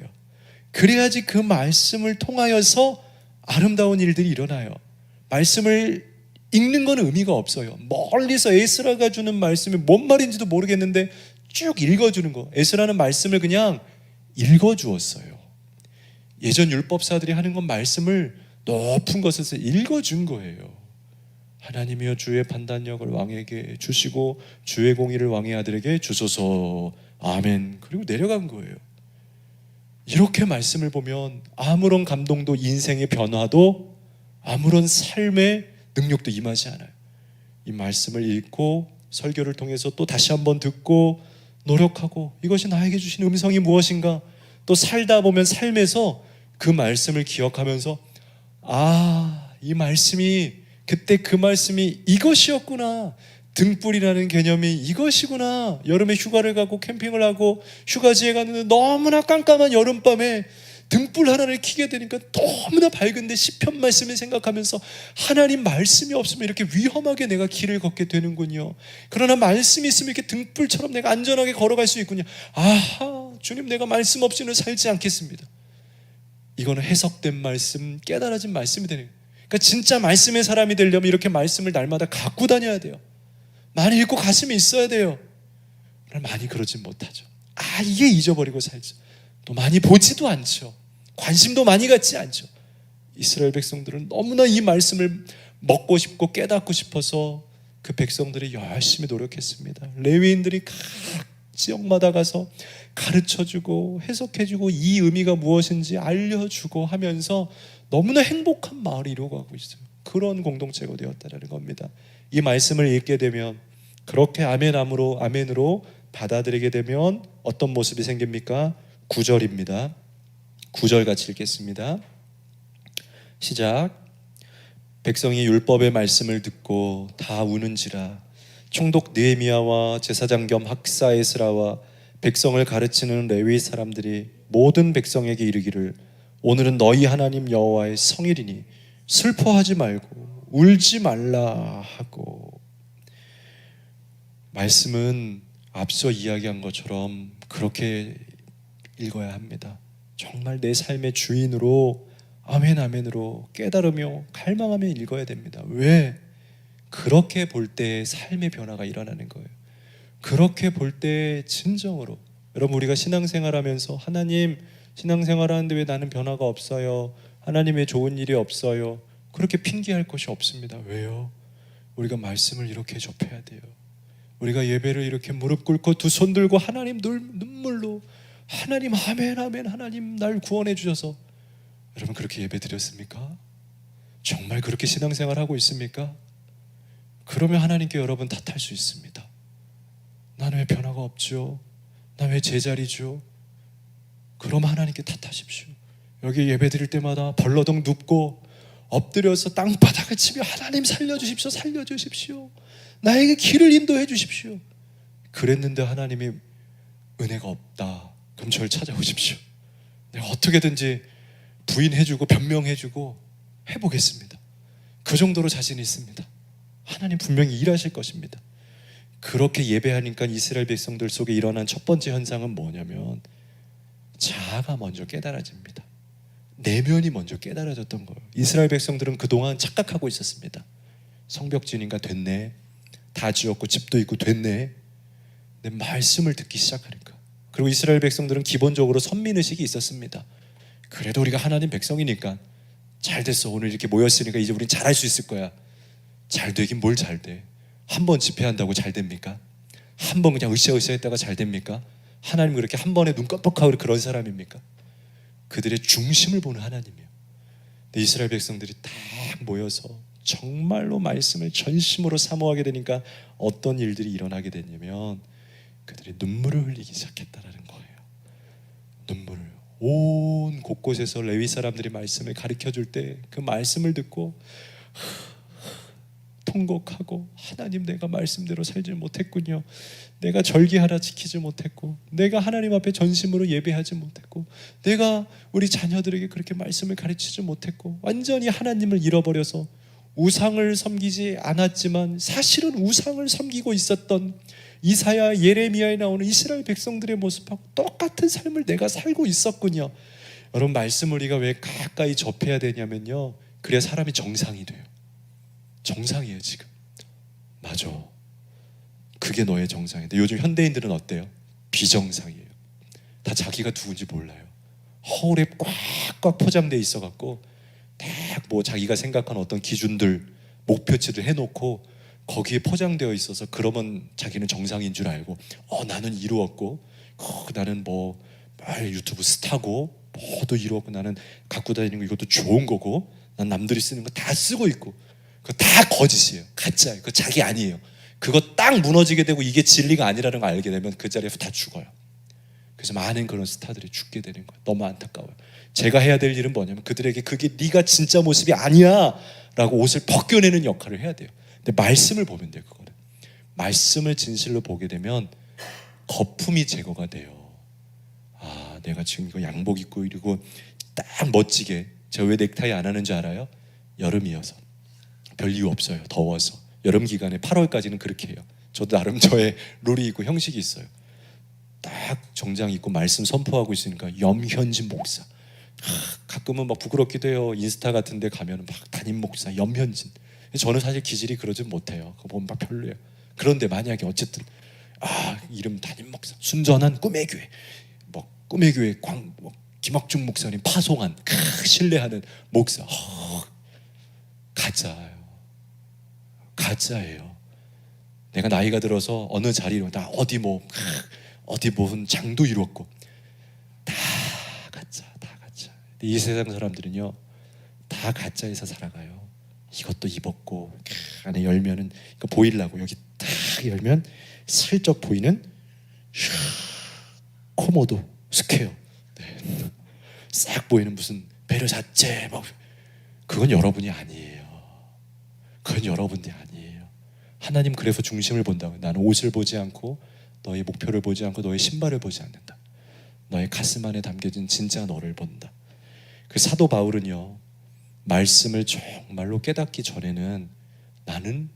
그래야지 그 말씀을 통하여서 아름다운 일들이 일어나요. 말씀을 읽는 건 의미가 없어요. 멀리서 에스라가 주는 말씀이 뭔 말인지도 모르겠는데 쭉 읽어주는 거. 에스라는 말씀을 그냥 읽어주었어요. 예전 율법사들이 하는 건 말씀을 높은 곳에서 읽어준 거예요. 하나님이여 주의 판단력을 왕에게 주시고 주의 공의를 왕의 아들에게 주소서. 아멘. 그리고 내려간 거예요. 이렇게 말씀을 보면 아무런 감동도, 인생의 변화도, 아무런 삶의 능력도 임하지 않아요. 이 말씀을 읽고 설교를 통해서 또 다시 한번 듣고 노력하고, 이것이 나에게 주신 음성이 무엇인가, 또 살다 보면 삶에서 그 말씀을 기억하면서, 이 말씀이, 그때 그 말씀이 이것이었구나, 등불이라는 개념이 이것이구나. 여름에 휴가를 가고 캠핑을 하고 휴가지에 갔는데 너무나 깜깜한 여름밤에 등불 하나를 켜게 되니까 너무나 밝은데 시편 말씀을 생각하면서, 하나님 말씀이 없으면 이렇게 위험하게 내가 길을 걷게 되는군요. 그러나 말씀이 있으면 이렇게 등불처럼 내가 안전하게 걸어갈 수 있군요. 주님, 내가 말씀 없이는 살지 않겠습니다. 이거는 해석된 말씀, 깨달아진 말씀이 되는 거예요. 그러니까 진짜 말씀의 사람이 되려면 이렇게 말씀을 날마다 갖고 다녀야 돼요. 많이 읽고 가슴에 있어야 돼요. 많이 그러진 못하죠. 이게 잊어버리고 살죠. 또 많이 보지도 않죠. 관심도 많이 갖지 않죠. 이스라엘 백성들은 너무나 이 말씀을 먹고 싶고 깨닫고 싶어서 그 백성들이 열심히 노력했습니다. 레위인들이 각 지역마다 가서 가르쳐주고 해석해주고 이 의미가 무엇인지 알려주고 하면서 너무나 행복한 마을을 이루어가고 있어요. 그런 공동체가 되었다는 겁니다. 이 말씀을 읽게 되면, 그렇게 아멘으로 받아들이게 되면 어떤 모습이 생깁니까? 9절입니다. 9절 같이 읽겠습니다. 시작. 백성이 율법의 말씀을 듣고 다 우는지라. 총독 느헤미야와 제사장 겸 학사 에스라와 백성을 가르치는 레위 사람들이 모든 백성에게 이르기를 오늘은 너희 하나님 여호와의 성일이니 슬퍼하지 말고 울지 말라 하고. 말씀은 앞서 이야기한 것처럼 그렇게 읽어야 합니다. 정말 내 삶의 주인으로 아멘 아멘으로 깨달으며 갈망하며 읽어야 됩니다. 왜? 그렇게 볼 때 삶의 변화가 일어나는 거예요. 그렇게 볼 때 진정으로 여러분, 우리가 신앙생활하면서 하나님, 신앙생활하는데 왜 나는 변화가 없어요? 하나님 왜 좋은 일이 없어요? 그렇게 핑계할 것이 없습니다. 왜요? 우리가 말씀을 이렇게 접해야 돼요. 우리가 예배를 이렇게 무릎 꿇고 두 손 들고 하나님 눈물로 하나님 아멘 아멘 하나님 날 구원해 주셔서. 여러분, 그렇게 예배 드렸습니까? 정말 그렇게 신앙생활 하고 있습니까? 그러면 하나님께 여러분 탓할 수 있습니다. 나는 왜 변화가 없죠? 나 왜 제자리죠? 그럼 하나님께 탓하십시오. 여기 예배 드릴 때마다 벌러덩 눕고 엎드려서 땅바닥을 치며 하나님 살려주십시오, 살려주십시오, 나에게 길을 인도해 주십시오. 그랬는데 하나님이 은혜가 없다. 그럼 저를 찾아오십시오. 내가 어떻게든지 부인해주고 변명해주고 해보겠습니다. 그 정도로 자신 있습니다. 하나님 분명히 일하실 것입니다. 그렇게 예배하니까 이스라엘 백성들 속에 일어난 첫 번째 현상은 뭐냐면 자아가 먼저 깨달아집니다. 내면이 먼저 깨달아졌던 거예요. 이스라엘 백성들은 그동안 착각하고 있었습니다. 성벽지니까 됐네, 다 지었고 집도 있고 됐네. 내 말씀을 듣기 시작하니까. 그리고 이스라엘 백성들은 기본적으로 선민의식이 있었습니다. 그래도 우리가 하나님 백성이니까 잘 됐어, 오늘 이렇게 모였으니까 이제 우린 잘할 수 있을 거야. 잘 되긴 뭘 잘 돼? 한 번 집회한다고 잘 됩니까? 한 번 그냥 으쌰으쌰 했다가 잘 됩니까? 하나님 그렇게 한 번에 눈 깜빡하고 그런 사람입니까? 그들의 중심을 보는 하나님이에요. 근데 이스라엘 백성들이 딱 모여서 정말로 말씀을 전심으로 사모하게 되니까 어떤 일들이 일어나게 됐냐면 그들이 눈물을 흘리기 시작했다라는 거예요. 눈물을. 온 곳곳에서 레위 사람들이 말씀을 가르쳐줄 때 그 말씀을 듣고 통곡하고, 하나님 내가 말씀대로 살지 못했군요. 내가 절기하라 지키지 못했고, 내가 하나님 앞에 전심으로 예배하지 못했고, 내가 우리 자녀들에게 그렇게 말씀을 가르치지 못했고, 완전히 하나님을 잃어버려서 우상을 섬기지 않았지만 사실은 우상을 섬기고 있었던 이사야, 예레미야에 나오는 이스라엘 백성들의 모습하고 똑같은 삶을 내가 살고 있었군요. 여러분, 말씀을 우리가 왜 가까이 접해야 되냐면요, 그래야 사람이 정상이 돼요. 정상이에요 지금. 맞아, 그게 너의 정상인데 요즘 현대인들은 어때요? 비정상이에요. 다 자기가 누군지 몰라요. 허울에 꽉꽉 포장돼 있어갖고 딱 뭐 자기가 생각하는 어떤 기준들, 목표치를 해놓고 거기에 포장되어 있어서 그러면 자기는 정상인 줄 알고, 나는 이루었고, 나는 뭐 유튜브 스타고, 뭐도 이루었고, 나는 갖고 다니는 거 이것도 좋은 거고, 난 남들이 쓰는 거 다 쓰고 있고. 그거 다 거짓이에요. 가짜예요. 그거 자기 아니에요. 그거 딱 무너지게 되고 이게 진리가 아니라는 걸 알게 되면 그 자리에서 다 죽어요. 그래서 많은 그런 스타들이 죽게 되는 거예요. 너무 안타까워요. 제가 해야 될 일은 뭐냐면 그들에게 그게 네가 진짜 모습이 아니야 라고 옷을 벗겨내는 역할을 해야 돼요. 근데 말씀을 보면 돼요. 그거는 말씀을 진실로 보게 되면 거품이 제거가 돼요. 아, 내가 지금 이거 양복 입고 그리고 딱 멋지게, 제가 왜 넥타이 안 하는 줄 알아요? 여름이어서. 별 이유 없어요. 더워서. 여름 기간에 8월까지는 그렇게 해요. 저도 나름 저의 룰이 있고 형식이 있어요. 딱 정장 입고 말씀 선포하고 있으니까 염현진 목사, 가끔은 막 부끄럽기도 해요. 인스타 같은 데 가면 막 담임 목사 염현진. 저는 사실 기질이 그러지 못해요. 그거 보면 막 별로예요. 그런데 만약에 어쨌든 이름 담임 목사, 순전한 꿈의 교회, 뭐 꿈의 교회 김학중 목사님 파송한 신뢰하는 목사, 가짜예요. 내가 나이가 들어서 어느 자리로 나 어디 무슨 장도 이뤘고 다 가짜. 이 세상 사람들은요 다 가짜에서 살아가요. 이것도 입었고 안에 열면은 이거 보이려고 여기 딱 열면 슬쩍 보이는 코모도 스퀘어, 싹 보이는 무슨 베르사체, 그건 여러분이 아니에요. 그건 여러분이 아니에요. 하나님 그래서 중심을 본다고. 나는 옷을 보지 않고 너의 목표를 보지 않고 너의 신발을 보지 않는다. 너의 가슴 안에 담겨진 진짜 너를 본다. 그 사도 바울은요, 말씀을 정말로 깨닫기 전에는 나는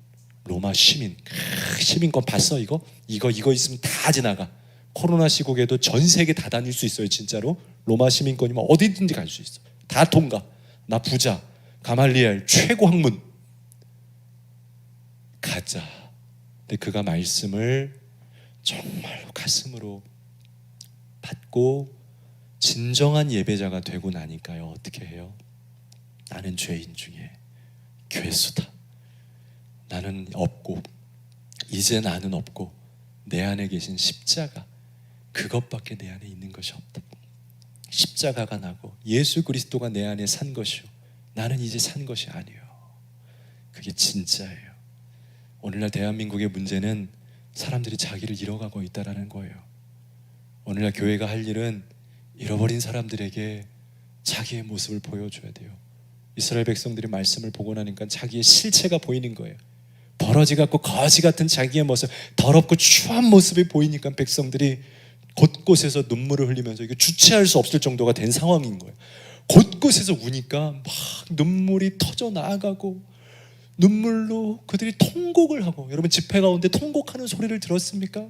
로마 시민권 봤어? 이거 있으면 다 지나가. 코로나 시국에도 전 세계 다 다닐 수 있어요. 진짜로 로마 시민권이면 어디든지 갈 수 있어. 다 통과. 나 부자, 가말리엘 최고 학문 가자. 근데 그가 말씀을 정말로 가슴으로 받고 진정한 예배자가 되고 나니까요, 어떻게 해요? 나는 죄인 중에 괴수다. 나는 없고 이제 나는 없고 내 안에 계신 십자가, 그것밖에 내 안에 있는 것이 없다. 십자가가 나고 예수 그리스도가 내 안에 산 것이요, 나는 이제 산 것이 아니요. 그게 진짜예요. 오늘날 대한민국의 문제는 사람들이 자기를 잃어가고 있다는 거예요. 오늘날 교회가 할 일은 잃어버린 사람들에게 자기의 모습을 보여줘야 돼요. 이스라엘 백성들이 말씀을 보고 나니까 자기의 실체가 보이는 거예요. 버러지 같고 거지 같은 자기의 모습, 더럽고 추한 모습이 보이니까 백성들이 곳곳에서 눈물을 흘리면서 이게 주체할 수 없을 정도가 된 상황인 거예요. 곳곳에서 우니까 막 눈물이 터져 나가고 눈물로 그들이 통곡을 하고, 여러분 집회 가운데 통곡하는 소리를 들었습니까?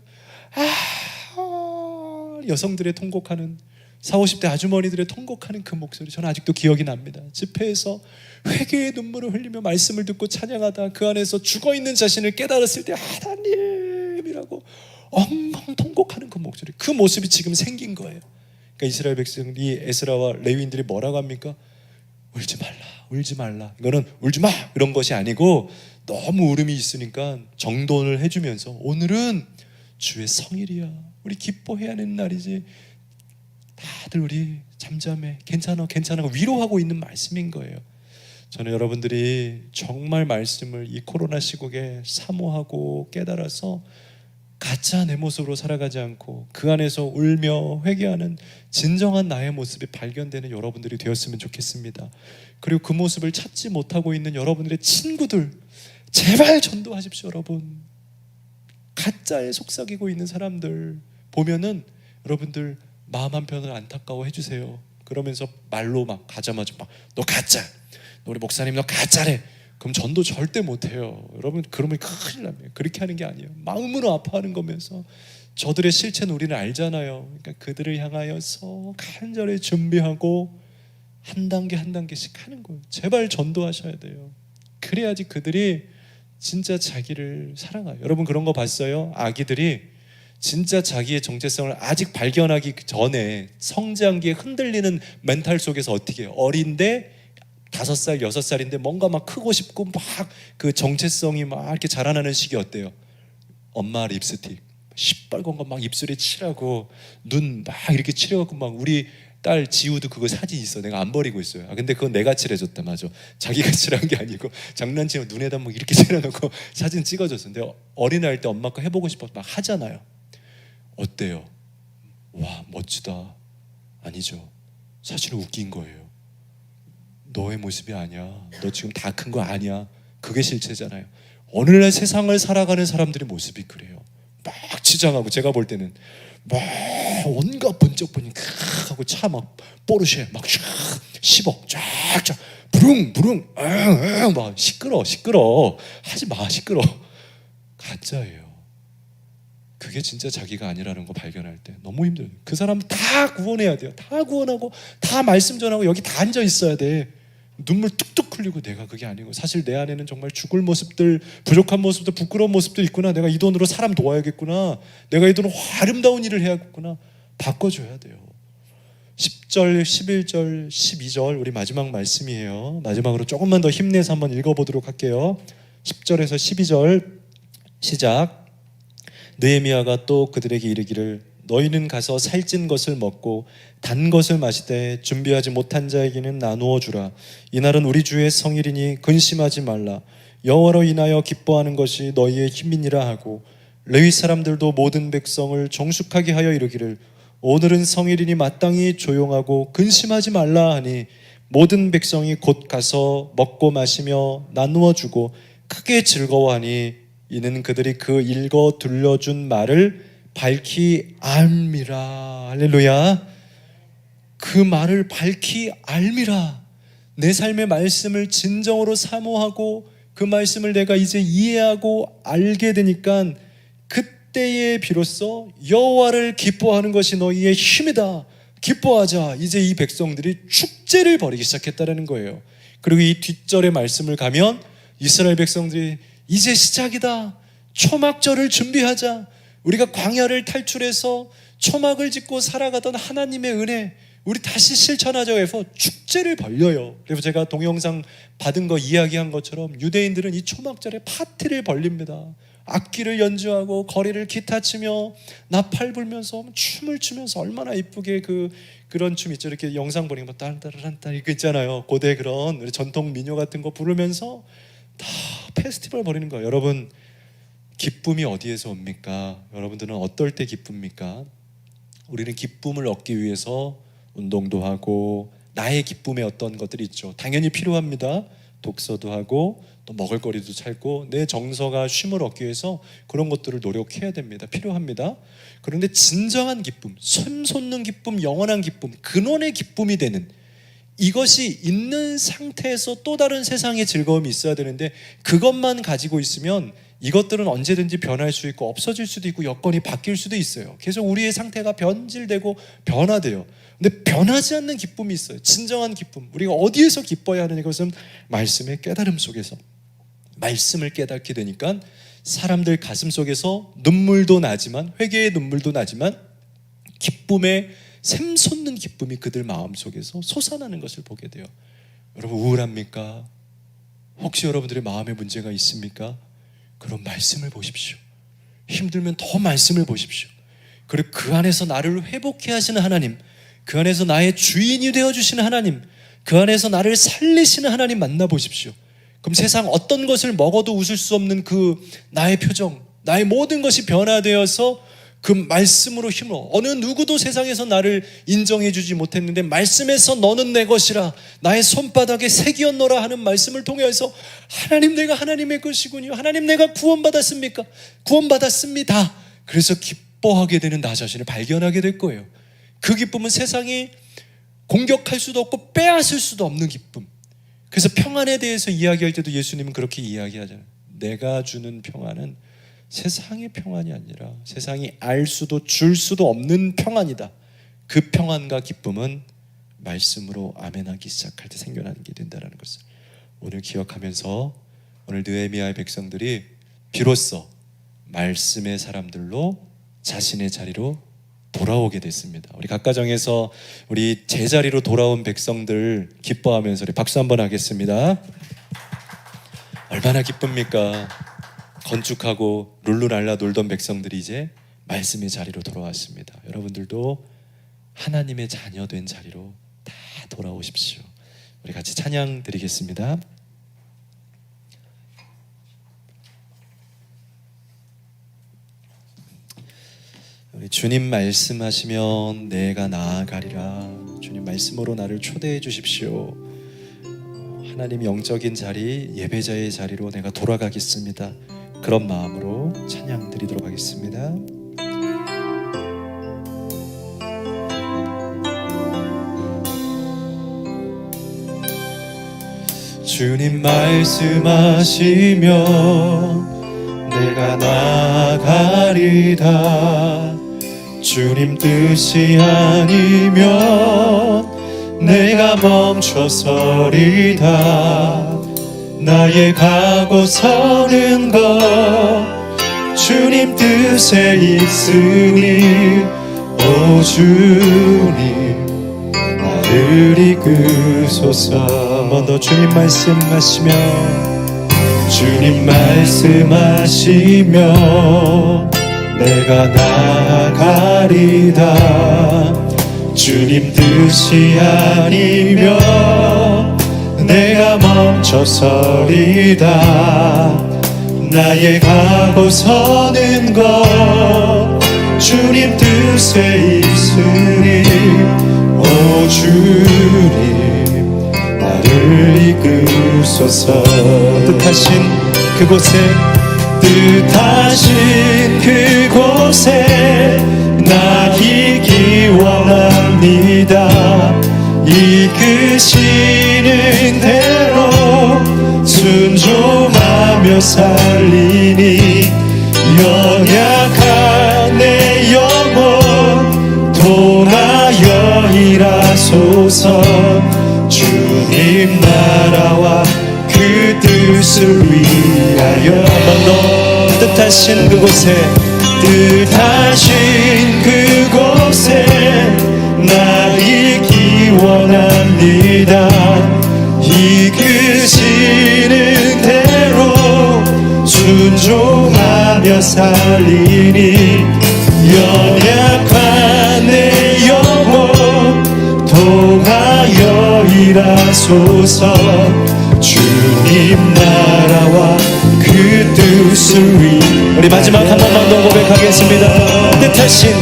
여성들의 통곡하는, 40, 50대 아주머니들의 통곡하는 그 목소리 저는 아직도 기억이 납니다. 집회에서 회개의 눈물을 흘리며 말씀을 듣고 찬양하다 그 안에서 죽어있는 자신을 깨달았을 때 하나님이라고 엉엉 통곡하는 그 목소리, 그 모습이 지금 생긴 거예요. 그러니까 이스라엘 백성이, 에스라와 레위인들이 뭐라고 합니까? 울지 말라, 울지 말라. 이거는 울지 마 이런 것이 아니고 너무 울음이 있으니까 정돈을 해주면서 오늘은 주의 성일이야, 우리 기뻐해야 하는 날이지, 다들 우리 잠잠해, 괜찮아 위로하고 있는 말씀인 거예요. 저는 여러분들이 정말 말씀을 이 코로나 시국에 사모하고 깨달아서 가짜 내 모습으로 살아가지 않고 그 안에서 울며 회개하는 진정한 나의 모습이 발견되는 여러분들이 되었으면 좋겠습니다. 그리고 그 모습을 찾지 못하고 있는 여러분들의 친구들, 제발 전도하십시오. 여러분, 가짜에 속삭이고 있는 사람들 보면은 여러분들 마음 한편을 안타까워 해주세요. 그러면서 말로 막 가자마자 막 너 가짜, 우리 목사님 너 가짜래, 그럼 전도 절대 못해요. 여러분, 그러면 큰일 납니다. 그렇게 하는 게 아니에요. 마음으로 아파하는 거면서 저들의 실체는 우리는 알잖아요. 그러니까 그들을 향하여서 간절히 준비하고 한 단계 한 단계씩 하는 거예요. 제발 전도하셔야 돼요. 그래야지 그들이 진짜 자기를 사랑해요. 여러분 그런 거 봤어요? 아기들이 진짜 자기의 정체성을 아직 발견하기 전에 성장기에 흔들리는 멘탈 속에서 어떻게 해요? 어린데 5살, 6살인데 뭔가 막 크고 싶고 막 그 정체성이 막 이렇게 자라나는 시기 어때요? 엄마 립스틱 시뻘건 거 막 입술에 칠하고 눈 막 이렇게 칠해갖고 막, 우리 딸 지우도 그거 사진 있어. 내가 안 버리고 있어요. 근데 그건 내가 칠해줬다. 맞아. 자기가 칠한 게 아니고 장난치면 눈에다 막 이렇게 칠해놓고 사진 찍어줬어. 근데 어린아이일 때 엄마 거 해보고 싶어서 막 하잖아요. 어때요? 와 멋지다. 아니죠. 사실은 웃긴 거예요. 너의 모습이 아니야. 너 지금 다 큰 거 아니야. 그게 실체잖아요. 오늘날 세상을 살아가는 사람들의 모습이 그래요. 막 치장하고, 제가 볼 때는 막 온갖 번쩍번쩍 하고 차 막 포르쉐 막 10억 쫙쫙 부릉부릉 막 시끄러 하지 마, 시끄러. 가짜예요. 그게 진짜 자기가 아니라는 거 발견할 때 너무 힘들어요. 그 사람 다 구원해야 돼요. 다 구원하고 다 말씀 전하고 여기 다 앉아 있어야 돼. 눈물 뚝뚝 흘리고 내가 그게 아니고 사실 내 안에는 정말 죽을 모습들, 부족한 모습들, 부끄러운 모습들 있구나. 내가 이 돈으로 사람 도와야겠구나. 내가 이 돈으로 아름다운 일을 해야겠구나. 바꿔줘야 돼요. 10절, 11절, 12절 우리 마지막 말씀이에요. 마지막으로 조금만 더 힘내서 한번 읽어보도록 할게요. 10절에서 12절 시작. 느헤미야가 또 그들에게 이르기를 너희는 가서 살찐 것을 먹고 단 것을 마시되 준비하지 못한 자에게는 나누어 주라. 이날은 우리 주의 성일이니 근심하지 말라. 여호와로 인하여 기뻐하는 것이 너희의 힘이니라 하고, 레위 사람들도 모든 백성을 정숙하게 하여 이르기를 오늘은 성일이니 마땅히 조용하고 근심하지 말라 하니, 모든 백성이 곧 가서 먹고 마시며 나누어 주고 크게 즐거워하니 이는 그들이 그 읽어 들려준 말을 밝히 알미라. 할렐루야. 그 말을 밝히 알미라. 내 삶의 말씀을 진정으로 사모하고 그 말씀을 내가 이제 이해하고 알게 되니까 그때에 비로소 여호와를 기뻐하는 것이 너희의 힘이다. 기뻐하자. 이제 이 백성들이 축제를 벌이기 시작했다는 거예요. 그리고 이 뒷절의 말씀을 가면 이스라엘 백성들이 이제 시작이다. 초막절을 준비하자. 우리가 광야를 탈출해서 초막을 짓고 살아가던 하나님의 은혜 우리 다시 실천하자 해서 축제를 벌려요. 그래서 제가 동영상 받은 거 이야기한 것처럼 유대인들은 이 초막절에 파티를 벌립니다. 악기를 연주하고 거리를 기타 치며 나팔 불면서 춤을 추면서 얼마나 이쁘게 그런 춤 있죠. 이렇게 영상 보니까 뭐 딴따라란따 이거 있잖아요. 고대 그런 전통 민요 같은 거 부르면서 다 페스티벌 벌이는 거예요. 여러분, 기쁨이 어디에서 옵니까? 여러분들은 어떨 때 기쁩니까? 우리는 기쁨을 얻기 위해서 운동도 하고 나의 기쁨의 어떤 것들이 있죠. 당연히 필요합니다. 독서도 하고 또 먹을거리도 찾고 내 정서가 쉼을 얻기 위해서 그런 것들을 노력해야 됩니다. 필요합니다. 그런데 진정한 기쁨, 샘솟는 기쁨, 영원한 기쁨, 근원의 기쁨이 되는 이것이 있는 상태에서 또 다른 세상의 즐거움이 있어야 되는데 그것만 가지고 있으면 이것들은 언제든지 변할 수 있고 없어질 수도 있고 여건이 바뀔 수도 있어요. 계속 우리의 상태가 변질되고 변화돼요. 근데 변하지 않는 기쁨이 있어요. 진정한 기쁨. 우리가 어디에서 기뻐야 하는 것은 말씀의 깨달음 속에서 말씀을 깨닫게 되니까 사람들 가슴 속에서 눈물도 나지만 회개의 눈물도 나지만 기쁨의 샘솟는 기쁨이 그들 마음속에서 솟아나는 것을 보게 돼요. 여러분 우울합니까? 혹시 여러분들의 마음에 문제가 있습니까? 그럼 말씀을 보십시오. 힘들면 더 말씀을 보십시오. 그리고 그 안에서 나를 회복해 하시는 하나님, 그 안에서 나의 주인이 되어주시는 하나님, 그 안에서 나를 살리시는 하나님 만나보십시오. 그럼 세상 어떤 것을 먹어도 웃을 수 없는 그 나의 표정, 나의 모든 것이 변화되어서 그 말씀으로 힘으로 어느 누구도 세상에서 나를 인정해 주지 못했는데 말씀에서 너는 내 것이라 나의 손바닥에 새기었노라 하는 말씀을 통해서 하나님 내가 하나님의 것이군요. 하나님 내가 구원받았습니까? 구원받았습니다. 그래서 기뻐하게 되는 나 자신을 발견하게 될 거예요. 그 기쁨은 세상이 공격할 수도 없고 빼앗을 수도 없는 기쁨. 그래서 평안에 대해서 이야기할 때도 예수님은 그렇게 이야기하잖아요. 내가 주는 평안은 세상의 평안이 아니라 세상이 알 수도 줄 수도 없는 평안이다. 그 평안과 기쁨은 말씀으로 아멘하기 시작할 때 생겨나는 게 된다는 것을 오늘 기억하면서 오늘 느헤미야의 백성들이 비로소 말씀의 사람들로 자신의 자리로 돌아오게 됐습니다. 우리 각 가정에서 우리 제자리로 돌아온 백성들 기뻐하면서 우리 박수 한번 하겠습니다. 얼마나 기쁩니까? 건축하고 룰루랄라 놀던 백성들이 이제 말씀의 자리로 돌아왔습니다. 여러분들도 하나님의 자녀 된 자리로 다 돌아오십시오. 우리 같이 찬양 드리겠습니다. 우리 주님 말씀하시면 내가 나아가리라. 주님 말씀으로 나를 초대해 주십시오. 하나님 영적인 자리, 예배자의 자리로 내가 돌아가겠습니다. 그런 마음으로 찬양 드리도록 하겠습니다. 주님 말씀하시면 내가 나아가리다. 주님 뜻이 아니면 내가 멈춰서리다. 나의 가고 서는 것 주님 뜻에 있으니 오 주님 나를 이끄소서. 한 번 더 주님 말씀하시면 주님 말씀하시면 내가 나아가리다. 주님 뜻이 아니면 내가 멈춰서리다. 나의 가고 서는 것 주님 뜻에 있으니 오 주님 나를 이끄소서. 뜻하신 그곳에 뜻하신 그곳에 나 있기 원합니다. 이끄시는 대로 순종하며 살리니 연약한 내 영혼 통하여 일하소서. 주님 나라와 그 뜻을 위하여 한 번 더 뜻하신 그곳에 뜻하신 그곳에 나 있기 원합니다. 이끄시는 대로 순종하며 살리니 연약한 내 영혼 통하여 일하소서. 주님 나라와 그 뜻을 위해 우리 마지막 한 번만 더 고백하겠습니다. 뜻하신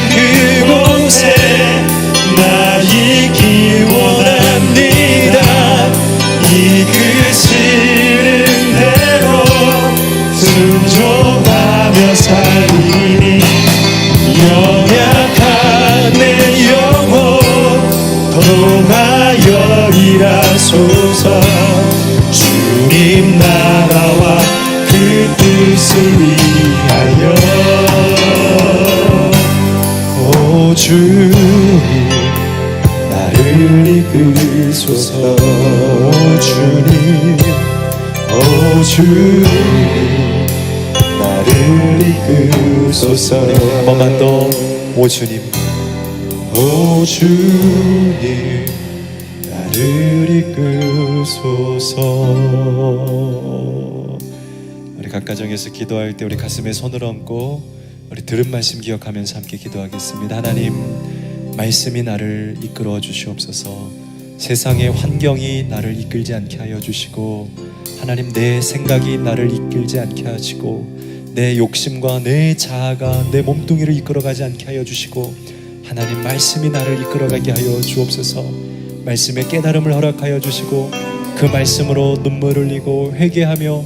그곳에 나 있기 원합니다. 이끄시는 대로 순종하며 살리니 연약한 내 영혼 통하여 일하소서. 주님 나라와 그 뜻을 위하여 오 주님 나를 이끄소서. 오 주님 나를 이끄소서. 한 번만 더 오 주님 나를 이끄소서. 우리 각 가정에서 기도할 때 우리 가슴에 손을 얹고 우리 들은 말씀 기억하면서 함께 기도하겠습니다. 하나님, 말씀이 나를 이끌어 주시옵소서. 세상의 환경이 나를 이끌지 않게 하여 주시고, 하나님 내 생각이 나를 이끌지 않게 하시고, 내 욕심과 내 자아가 내 몸뚱이를 이끌어가지 않게 하여 주시고, 하나님 말씀이 나를 이끌어가게 하여 주옵소서. 말씀의 깨달음을 허락하여 주시고 그 말씀으로 눈물을 흘리고 회개하며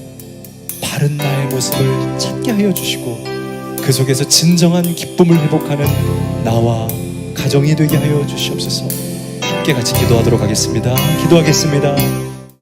바른 나의 모습을 찾게 하여 주시고 그 속에서 진정한 기쁨을 회복하는 나와 가정이 되게 하여 주시옵소서. 함께 같이 기도하도록 하겠습니다. 기도하겠습니다.